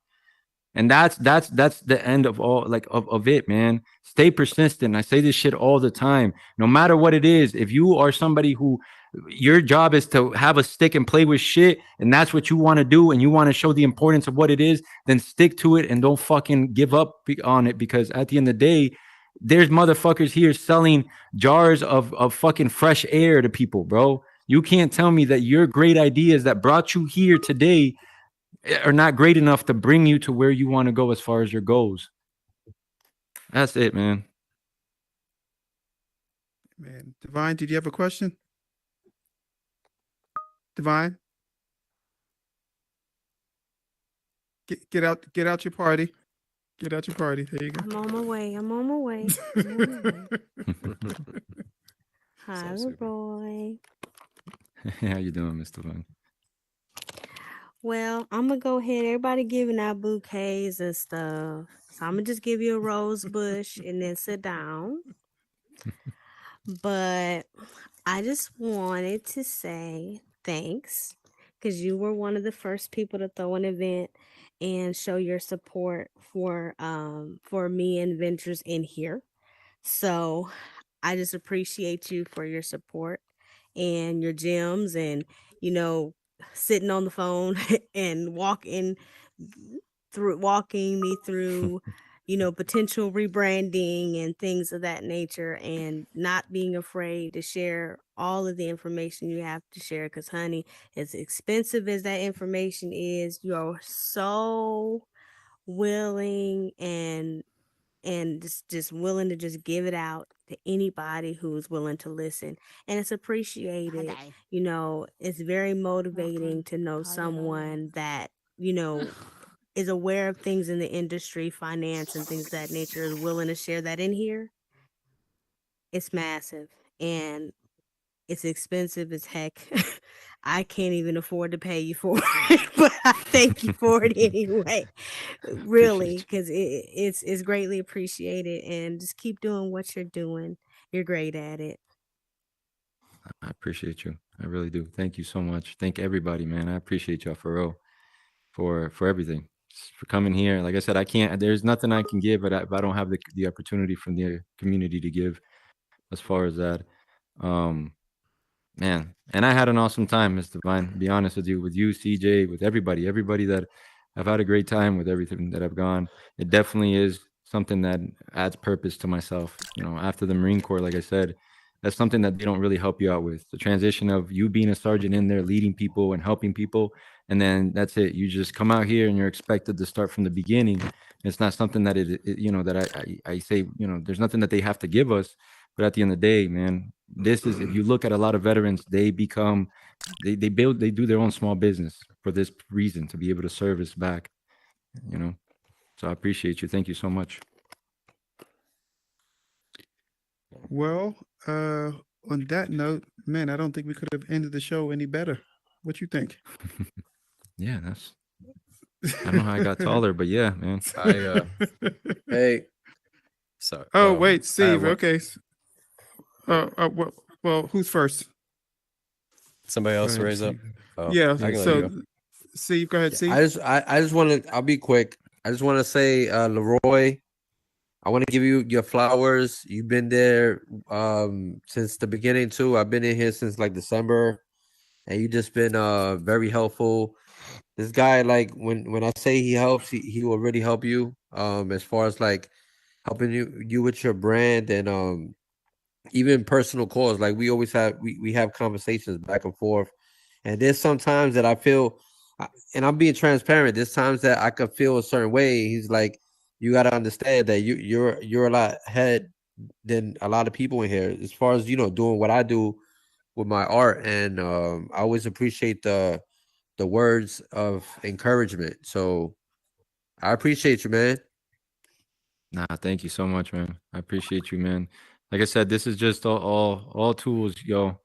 And that's the end of all, like of it, man. Stay persistent. I say this shit all the time. No matter what it is, if you are somebody who your job is to have a stick and play with shit, and that's what you want to do, and you want to show the importance of what it is, then stick to it and don't fucking give up on it, because at the end of the day, there's motherfuckers here selling jars of fucking fresh air to people, bro. You can't tell me that your great ideas that brought you here today are not great enough to bring you to where you want to go as far as your goals. That's it, man. Man, Divine, did you have a question? Divine, get out your party. Get out your party. There you go. I'm on my way. I'm on my way. Hi, Roy. How you doing, Mr. Vaughn? Well, I'm gonna go ahead. Everybody giving out bouquets and stuff. So I'm gonna just give you a rose bush and then sit down. But I just wanted to say thanks, because you were one of the first people to throw an event and show your support for me and Ventures in here. So I just appreciate you for your support and your gems, and you know, sitting on the phone and walking me through you know, potential rebranding and things of that nature, and not being afraid to share all of the information you have to share, because honey, as expensive as that information is, you're so willing and just willing to just give it out to anybody who's willing to listen, and it's appreciated. You know, it's very motivating to know someone that, you know, is aware of things in the industry, finance and things of that nature, is willing to share that in here, it's massive and it's expensive as heck. I can't even afford to pay you for it, but I thank you for it anyway. Really, because it's greatly appreciated, and just keep doing what you're doing. You're great at it. I appreciate you. I really do. Thank you so much. Thank everybody, man. I appreciate y'all for real, for everything, for coming here. Like I said, I can't. There's nothing I can give, but if I don't have the opportunity from the community to give, as far as that, man. And I had an awesome time, Mr. Vine. To be honest with you, CJ, with everybody that I've had a great time with everything that I've gone. It definitely is something that adds purpose to myself. You know, after the Marine Corps, like I said, that's something that they don't really help you out with. The transition of you being a sergeant in there, leading people and helping people, and then that's it. You just come out here and you're expected to start from the beginning. It's not something that you know, that I say, you know, there's nothing that they have to give us. But at the end of the day, man, this is, if you look at a lot of veterans, they become, they do their own small business for this reason, to be able to service back, you know. So I appreciate you. Thank you so much. Well, on that note, man, I don't think we could have ended the show any better. What you think? Yeah, that's, I don't know how I got taller, but yeah, man. Hey, sorry. Oh, wait, Steve. Okay. Well, who's first? Somebody else Go ahead, raise up. Steve. Oh, Yeah. I can let you So, go. Steve, go ahead, Steve. I just want to. I'll be quick. I just want to say, Leroy, I want to give you your flowers. You've been there since the beginning too. I've been in here since like December, and you just been very helpful. This guy, like when I say he helps, he will really help you. As far as like helping you with your brand and even personal calls. Like we always have we have conversations back and forth, and there's sometimes that I feel, and I'm being transparent. There's times that I could feel a certain way. He's like, you got to understand that you're a lot ahead than a lot of people in here as far as, you know, doing what I do with my art. And I always appreciate the words of encouragement. So I appreciate you, man. Nah, thank you so much, man. I appreciate you, man. Like I said, this is just all tools, yo.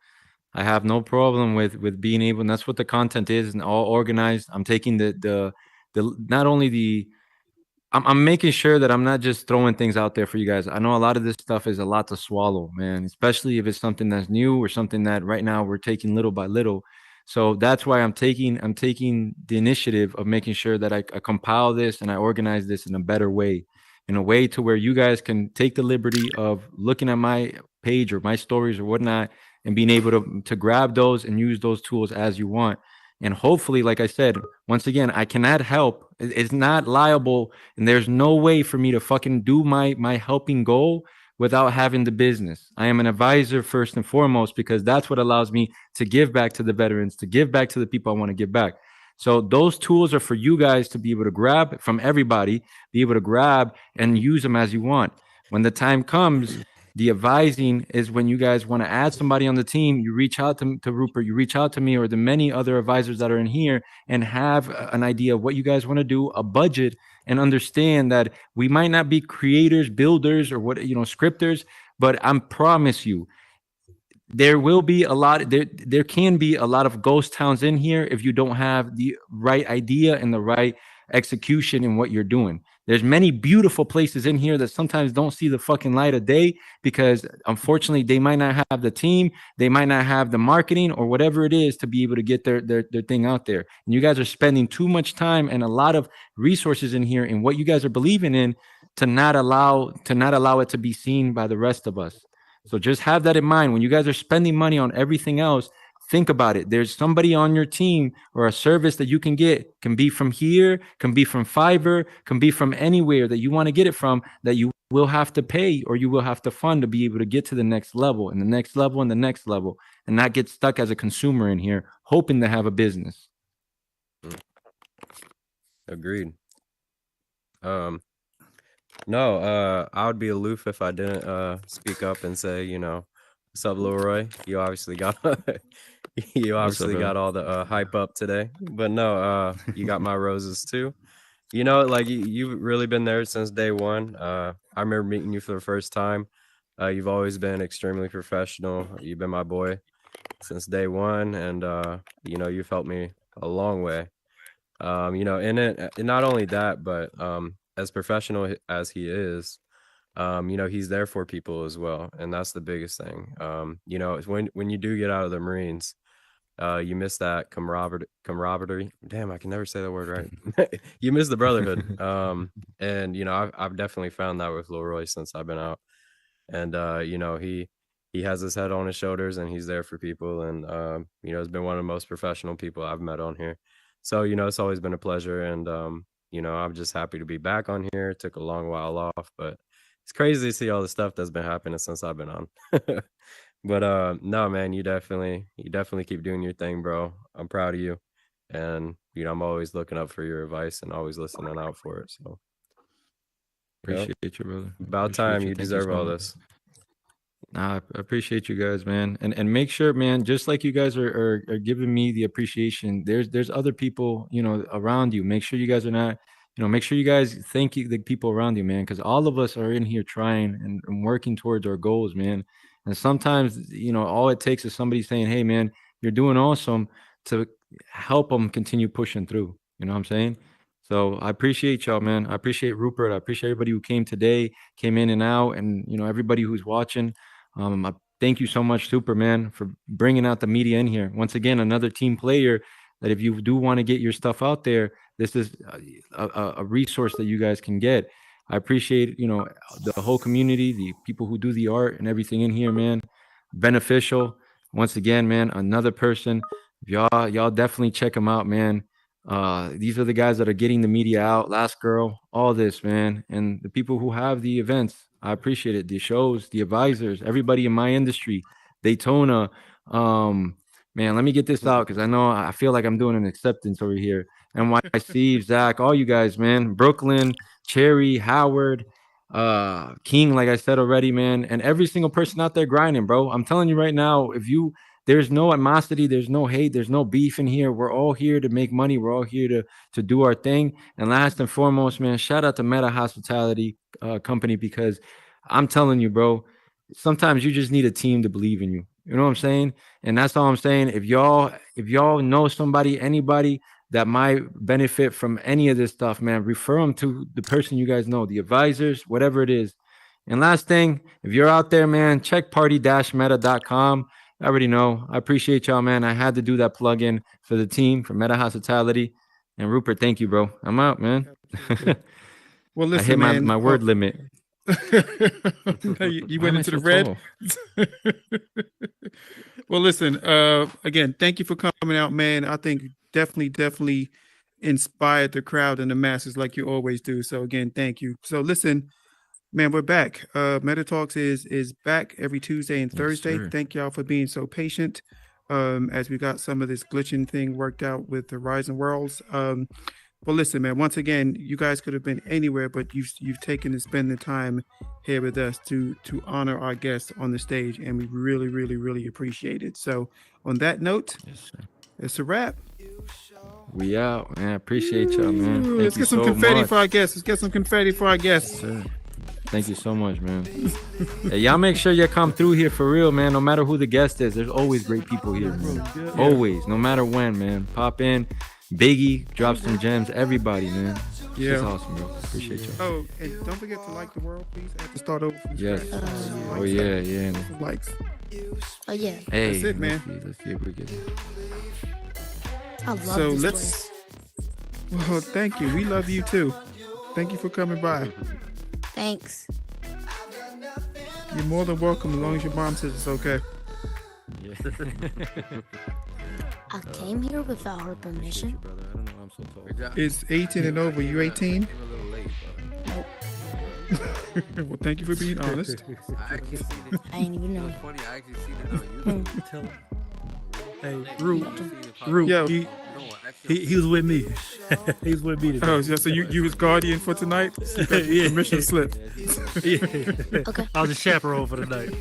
I have no problem with being able, and that's what the content is, and all organized. I'm taking the not only the, I'm making sure that I'm not just throwing things out there for you guys. I know a lot of this stuff is a lot to swallow, man, especially if it's something that's new or something that right now we're taking little by little. So that's why I'm taking the initiative of making sure that I compile this and I organize this in a better way, in a way to where you guys can take the liberty of looking at my page or my stories or whatnot and being able to grab those and use those tools as you want. And hopefully, like I said, once again, I cannot help. It's not liable, and there's no way for me to fucking do my helping goal without having the business. I am an advisor first and foremost, because that's what allows me to give back to the veterans, to give back to the people I want to give back. So those tools are for you guys to be able to grab from everybody, be able to grab and use them as you want. When the time comes, the advising is when you guys want to add somebody on the team, you reach out to Rupert, you reach out to me or the many other advisors that are in here and have an idea of what you guys want to do, a budget, and understand that we might not be creators, builders, or what, you know, scripters, but I promise you, there will be a lot, there can be a lot of ghost towns in here if you don't have the right idea and the right execution in what you're doing. There's many beautiful places in here that sometimes don't see the fucking light of day because unfortunately they might not have the team, they might not have the marketing or whatever it is to be able to get their thing out there. And you guys are spending too much time and a lot of resources in here in what you guys are believing in to not allow it to be seen by the rest of us. So just have that in mind. When you guys are spending money on everything else, think about it. There's somebody on your team or a service that you can get, can be from here, can be from Fiverr, can be from anywhere that you want to get it from, that you will have to pay or you will have to fund to be able to get to the next level and the next level and the next level, and not get stuck as a consumer in here, hoping to have a business. Agreed. No, I would be aloof if I didn't speak up and say, you know, what's up, Leroy? You obviously got you obviously got all the hype up today, but no, you got my roses too. You know, like you've really been there since day one. I remember meeting you for the first time. You've always been extremely professional. You've been my boy since day one, and you know, you've helped me a long way. You know, and not only that, but as professional as he is, you know, he's there for people as well, and that's the biggest thing. You know, it's when you do get out of the Marines, you miss that camaraderie. Damn, I can never say that word right. You miss the brotherhood. And you know, I've definitely found that with Leroy since I've been out. And you know, he has his head on his shoulders, and he's there for people. And you know, he's been one of the most professional people I've met on here. So you know, it's always been a pleasure. And you know, I'm just happy to be back on here. It took a long while off, but it's crazy to see all the stuff that's been happening since I've been on. But no, man, you definitely keep doing your thing, bro. I'm proud of you. And you know, I'm always looking up for your advice and always listening out for it. So Appreciate you, brother. About Appreciate time. you. You Thank deserve so all much. this. Nah, I appreciate you guys, man. And make sure, man, just like you guys are giving me the appreciation, there's other people, you know, around you. Make sure you guys are not, you know, make sure you guys thank the people around you, man, because all of us are in here trying and working towards our goals, man. And sometimes, you know, all it takes is somebody saying, hey, man, you're doing awesome, to help them continue pushing through. You know what I'm saying? So I appreciate y'all, man. I appreciate Rupert. I appreciate everybody who came today, came in and out, and, you know, everybody who's watching. I thank you so much, Superman, for bringing out the media in here. Once again, another team player that if you do want to get your stuff out there, this is a resource that you guys can get. I appreciate, you know, the whole community, the people who do the art and everything in here, man. Beneficial. Once again, man, another person. Y'all definitely check them out, man. These are the guys that are getting the media out. Last Girl, all this, man. And the people who have the events, I appreciate it. The shows, the advisors, everybody in my industry, Daytona. Man, let me get this out because I feel like I'm doing an acceptance over here. NYC, Zach, all you guys, man. Brooklyn, Cherry, Howard, King, like I said already, man. And every single person out there grinding, bro. I'm telling you right now, there's no animosity, there's no hate, there's no beef in here. We're all here to make money. We're all here to do our thing. And last and foremost, man, shout out to Meta Hospitality Company, because I'm telling you, bro, sometimes you just need a team to believe in you. You know what I'm saying? And that's all I'm saying. If y'all know somebody, anybody that might benefit from any of this stuff, man, refer them to the person you guys know, the advisors, whatever it is. And last thing, if you're out there, man, check party-meta.com. I already know. I appreciate y'all, man. I had to do that plug-in for the team, for Meta Hospitality. And Rupert, thank you, bro. I'm out, man. Well, listen, I hit man, my word limit. you went into the red. Well, listen, again, thank you for coming out, man. I think definitely inspired the crowd and the masses like you always do. So again, thank you. So listen, man, we're back. Meta Talks is back every Tuesday and Thursday. sir. Thank y'all for being so patient as we got some of this glitching thing worked out with the Rising Worlds. But listen, man, once again, you guys could have been anywhere, but you've taken to spend the time here with us to honor our guests on the stage, and we really appreciate it. So on that note, it's a wrap. We out, man. Appreciate y'all, man. Thank Let's you get some so confetti much. for our guests. Let's get some confetti for our guests. Sir. Thank you so much, man. Hey, y'all make sure you come through here for real, man. No matter who the guest is, there's always great people here, man. Yeah. Always, no matter when, man. Pop in. Biggie, drop some gems. Everybody, man. Yeah. It's awesome, bro. Appreciate y'all. Oh, and don't forget to like the world, please. I have to start over from Yes. scratch. Oh, yeah. Likes. Oh yeah. Hey, That's it, man. Let's see if we get it. I love So this let's. Well, thank you. We love you too. Thank you for coming by. Thanks. You're more than welcome as long as your mom says it's okay. I came here without her permission. It's 18 and over. You 18? Well, thank you for being honest. I ain't even know. Funny, I actually seen it on YouTube. Hey, Root, Yo. he was with me. He was with me today. Oh, so you was guardian for tonight? You got your Yeah. permission slip. Yeah. Okay. I was a chaperone for the night.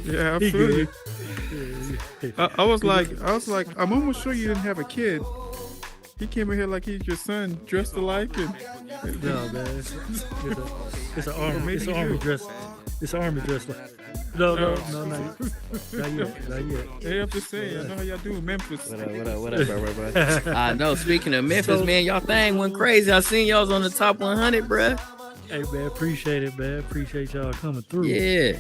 Yeah, He absolutely. good. I was like, I'm almost sure you didn't have a kid. He came in here like he's your son, dressed alike. And No, man. It's an army. Maybe It's an you army do. dress. It's an army dress. No, not yet. Not yet. Hey, I'm just saying. I know how y'all do in Memphis. What up, bro? I know. Speaking of Memphis, So- man, y'all thing went crazy. I seen y'all's on the top 100, bruh. Hey, man, appreciate it, man. Appreciate y'all coming through. Yeah.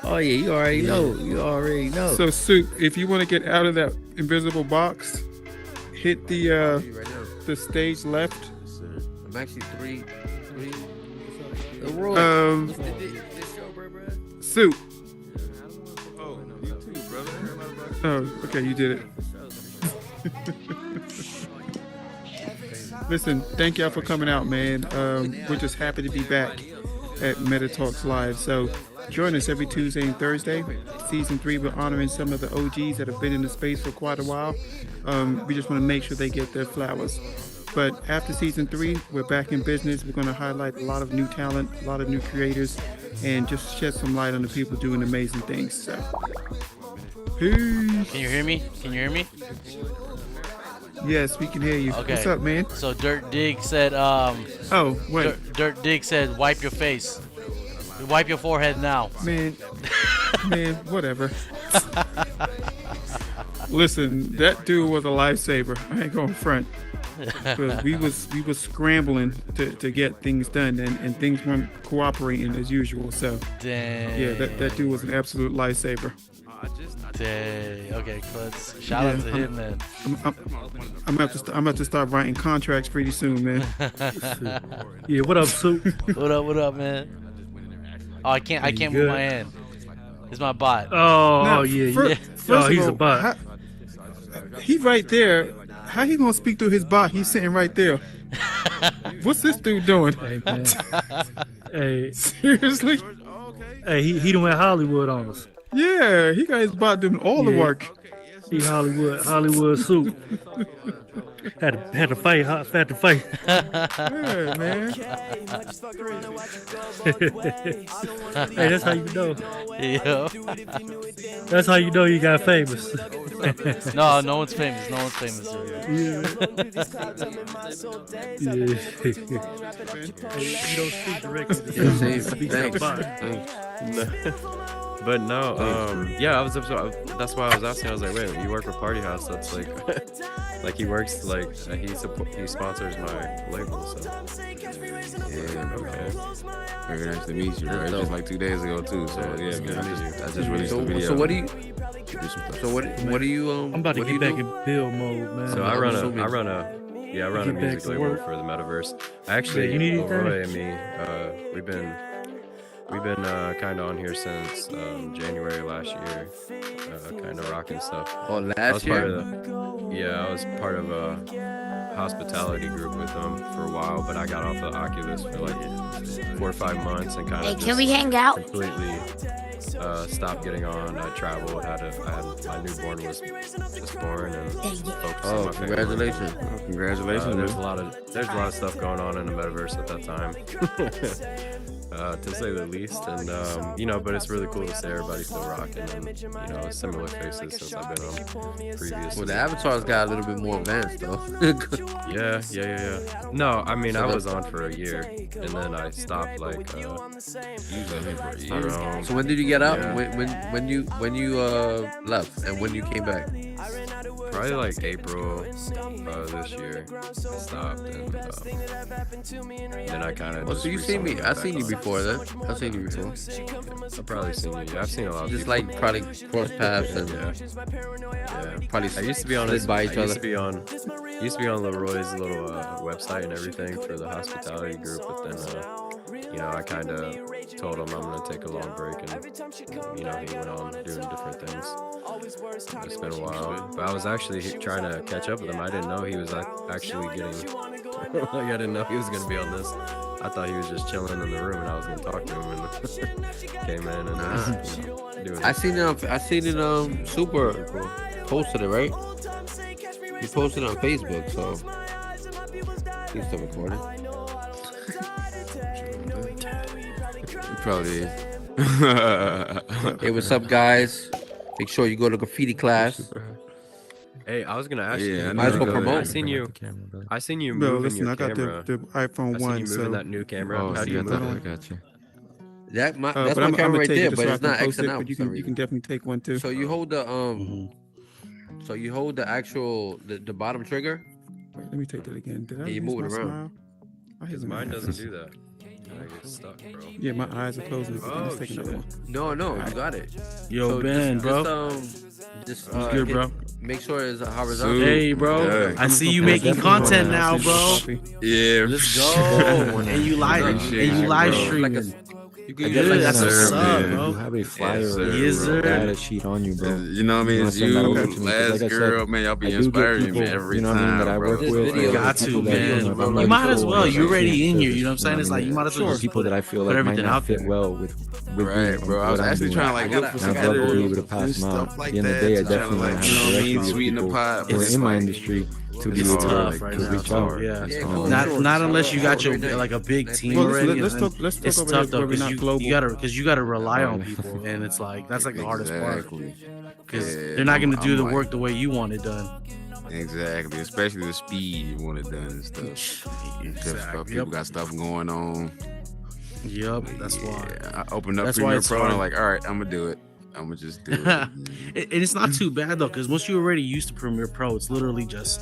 Oh yeah, you already know. You already know. So, Soup, if you want to get out of that invisible box, hit the stage left. I'm actually three. Um, Soup. Oh, you too, brother. Oh, okay, you did it. Listen, thank y'all for coming out, man. We're just happy to be back at Meta Talks Live. So join us every Tuesday and Thursday. Season 3, we're honoring some of the OGs that have been in the space for quite a while. We just want to make sure they get their flowers. But after season 3, we're back in business. We're going to highlight a lot of new talent, a lot of new creators, and just shed some light on the people doing amazing things. So, peace. Can you hear me? Can you hear me? Yes, we can hear you. Okay. What's up, man? So Dirt Dig said, Oh, wait. Dirt Dig said, wipe your face. Wipe your forehead now. Man, whatever. Listen, that dude was a lifesaver. I ain't gonna front. 'Cause we was scrambling to get things done, and things weren't cooperating as usual. So, Dang. yeah, that dude was an absolute lifesaver. Dang. Okay, let's shout out to him, man. I'm about to start writing contracts pretty soon, man. Yeah, what up, Soup? What up, man? Oh, I can't move good? my hand. It's my bot. Oh, yeah. First Oh, of he's a all, bot. He right there. How he gonna speak through his bot? He's sitting right there. What's this dude doing? Hey, man. Hey, seriously? Hey, he done went Hollywood on us. Yeah, he got his bot doing all the Yeah. work. He Hollywood Soup. Had to fight. Had to fight. Yeah, man. Hey, that's how you know. Yeah. That's how you know you got famous. No one's famous. No one's famous here. Yeah. You don't speak directly to someone, you speak to a bot. But no, yeah, that's why I was asking. I was like, wait, you work for Party House? That's like, like he works, like he sponsors my label. So Yeah, okay. very nice to meet you, bro. It was just like 2 days ago too. So yeah, man, I just released a video. So what do you? Do some stuff. So what do you? I'm about to what do get you back do? in build mode, man. So I run a Get back music to label work. for the Metaverse. Actually, Yeah, you need Leroy anything? and me, we've been kind of on here since January last year, kind of rocking stuff. Oh, I was last year? I was part of a hospitality group with them for a while, but I got off the Oculus for like 4 or 5 months and kind Hey, of can we hang out? completely stopped getting on. I traveled. My newborn was just born, and focused on Oh, my family. congratulations! Congratulations, There's man. a lot of stuff going on in the metaverse at that time, to say the least. And but it's really cool to see everybody still rocking, and similar faces since I've been on previous. Well, the avatars got a little bit more advanced though. Yeah. No, I mean, So I the- was on for a year, and then I stopped using it for a year. So when did you get out? Yeah. When you left and when you came back? Probably like April this year. I stopped, and then I kind of. Oh, so you seen me? I seen you before then. I seen you before. I've probably seen you. I've seen a lot of Just people. like probably cross paths and Yeah. probably I used to be on slid his, by each I other. used to be on Leroy's little website and everything for the hospitality group, but then I kind of told him I'm gonna take a long break, and he went on doing different things. It's been a while, but I was actually trying to catch up with him. I didn't know he was actually getting. Like I didn't know he was gonna be on this. I thought he was just chilling in the room, and I was gonna talk to him, and came in and doing. I seen it. Super posted it, right? He posted it on Facebook, so he's still recording. Probably. Hey, what's up, guys? Make sure you go to graffiti class. Hey, I was gonna ask Yeah, you. Might as well promote. I seen you. I seen you No, moving listen, your I got camera. the iPhone I seen 1, you moving so that new camera. Oh, How'd so you you move got it? that. I got you. That's my but camera I'm right take there, it but so I it's can not post Xing it, out but for you some can reason. definitely take one too. So you hold the so you hold the actual the bottom trigger. Wait, let me take that again. Did I And you lose move my it around. smile? I hate Because when that mine doesn't happens. do that. I get stuck, bro. Yeah, my eyes are closing. Oh, Let's take another shit. one. No, you got it. Yo, So Ben, bro. Just What's good, hit- bro? Make sure it's horizontal. Hey, bro. Yeah. I see you making content now, bro. Yeah. Let's go. And you live streaming. You I can guess use that's that. what's sir, up, man. bro. You have a flyer Yes, sir, or Yes, a sir. data sheet on you, bro. You know what I mean? It's send you, that over to me, 'cause last like I said, girl, man. Y'all be I do get inspiring people, me every you know time, what I mean, that I bro. work This with. video or Got people to, that, man. if I'm You like, might as cool, well. like, You're I already can't in here. service, You know what I'm saying? It's like you might as well Or just people that I feel put like might everything not out fit there. well with Right, me, bro. I what was I'm actually doing. trying to like look for And I'd love to be able to competitors pass and them out. stuff like At the end of that. the day, I to try to, definitely like, want you to know have what I direction mean, with sweeten the people pot. who are It's in my like- industry to be It's able to tough like, right to now. reach out. Yeah. That's Yeah, all. cool. Not unless you got Have a your great like a big night. team Well, already. let's and talk. then Let's talk it's over tough here though where we're because not global. you gotta rely on people, and it's like that's like the hardest part Exactly. because Yeah, they're not gonna do the like- work the way you want it done. Exactly, especially the speed you want it done and stuff. Because Exactly. people got stuff going on. Yep, that's why. I opened up That's why Premiere it's Pro and I'm hard. like, all right, I'm gonna do it. I'm gonna just do it. And it's not too bad though, because once you're already used to Premiere Pro, it's literally just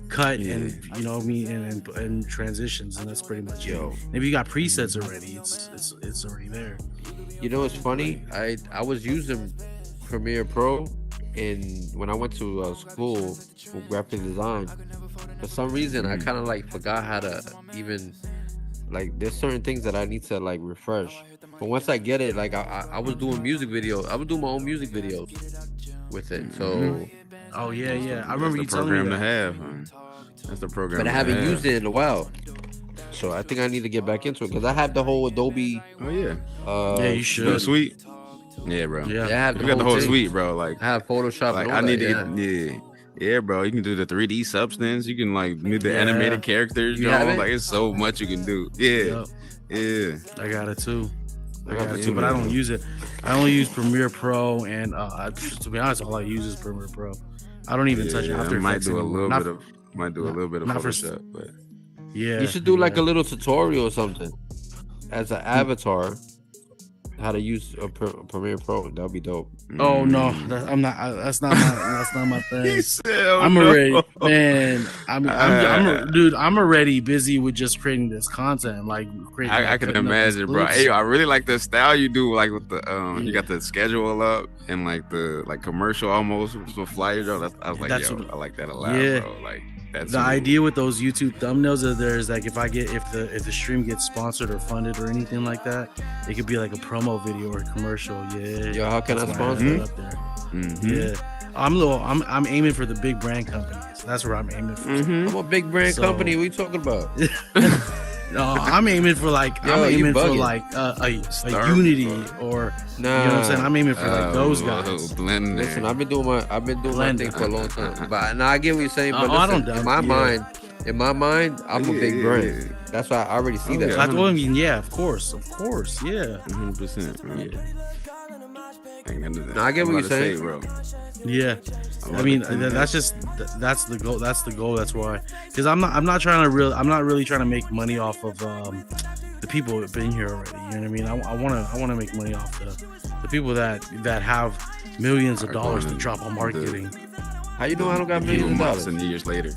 cut and you know what I mean and transitions, and that's pretty much it. And if you got presets already, it's already there. You know, it's funny. I was using Premiere Pro, and when I went to school for graphic design, for some reason I kind of like forgot how to even like. There's certain things that I need to like refresh. But once I get it, like I was doing music videos. I was doing my own music videos with it. So. Oh yeah. I remember you That's the telling me program to that. have. Man. That's the program. But I to haven't have. used it in a while, so I think I need to get back into it because I have the whole Adobe. Oh yeah. Yeah, you should. The suite. Yeah, bro. Yeah. I have You got the whole thing. suite, bro. Like I have Photoshop. Like and all I need that, to get yeah, bro. You can do the 3D substance. You can like do the Yeah. animated characters. You have it? Like it's so much you can do. Yeah, Yep. yeah. I got it too. I got it Yeah, too, but I man. don't use it. I only use Premiere Pro, and to be honest, all I use is Premiere Pro. I don't even touch Yeah, After I might Effects do a anymore. little Not- bit of not for- Photoshop, but Yeah, You should do like a little tutorial or something as an avatar. How to use a Premiere Pro? That'd be dope. Oh no, I'm not. That's not my. That's not my thing. He said, "Oh, I'm no." already, man. Dude. I'm already busy with just creating this content. Like, creating, I like, can cutting up these imagine, bro. clips. Hey, I really like the style you do, like with the you got the schedule up and like the commercial almost with flyers. Though, I was like, That's yo, what- I like that a lot, Yeah. bro. Like that's The idea with those YouTube thumbnails is there's like if the stream gets sponsored or funded or anything like that, it could be like a promo video or a commercial. Yeah. Yo, how can I That's why sponsor it it? up there? Mhm. Yeah. I'm aiming for the big brand companies. That's where I'm aiming for. I'm a big brand So- company. What you talking about? No, I'm aiming for like Yo, I'm you aiming for bugging. like a Star- Unity or you know what I'm saying. I'm aiming for like those guys. Blender. Listen, I've been doing my Blender. thing for a long time. But now I get what you're saying. But I listen, don't in my doubt- mind, I'm a big brand. That's why I already see that. That's what I mean. Yeah, of course, yeah. 100%, bro. No, I get what you're saying. bro. Yeah, I love mean it too, man. that's the goal. That's the goal. That's why, because I'm not really trying to make money off of the people who've been here already. You know what I mean? I want to make money off the people that have millions of dollars to drop on marketing. How you know I don't got Few millions of months dollars? and years later.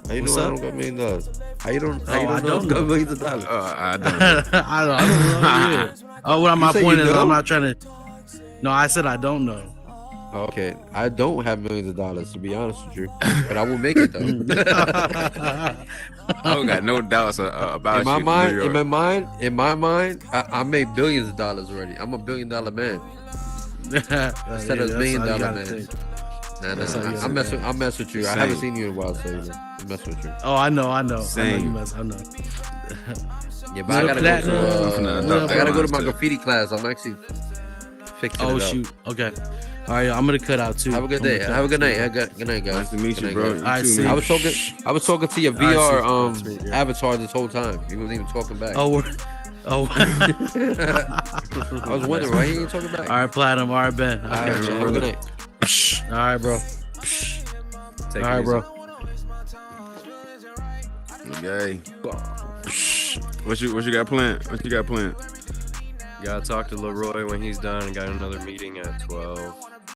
How you What's know I up? don't got millions of dollars? How you don't? Oh, How you I don't know don't I got know. millions of dollars? I don't. I don't know. Yeah. Oh, what my You say point you is, I'm don't? not trying to. No, I said I don't know. Okay, I don't have millions of dollars to be honest with you, but I will make it though. I don't got no doubts about in my you, mind, New York. in my mind, I made billions of dollars already. I'm $1 billion man instead of $1 million man. Nah, I mess with you. I haven't seen you in a while, so I mess with you. Oh, I know. I know Same. you must. I know. Yeah, but I gotta Platinum. go to my graffiti class. I'm actually fixing Oh it up. shoot. Okay. All right. I'm gonna cut out too. Have a good I'm day. gonna cut Have a out good too. night. Good night, guys. Nice to meet Good you, night, bro. guys. You I too, see. man. I was talking to your I see. VR That's right, yeah. avatar this whole time. He wasn't even talking back. Oh. I was wondering why he ain't talking back. All right, Platinum. All right, Ben. All right, Okay, man. Have a good night. All right, bro. Take All it right, easy. bro. Okay. What you got planned? What you got planned? Gotta talk to Leroy when he's done and got another meeting at 12.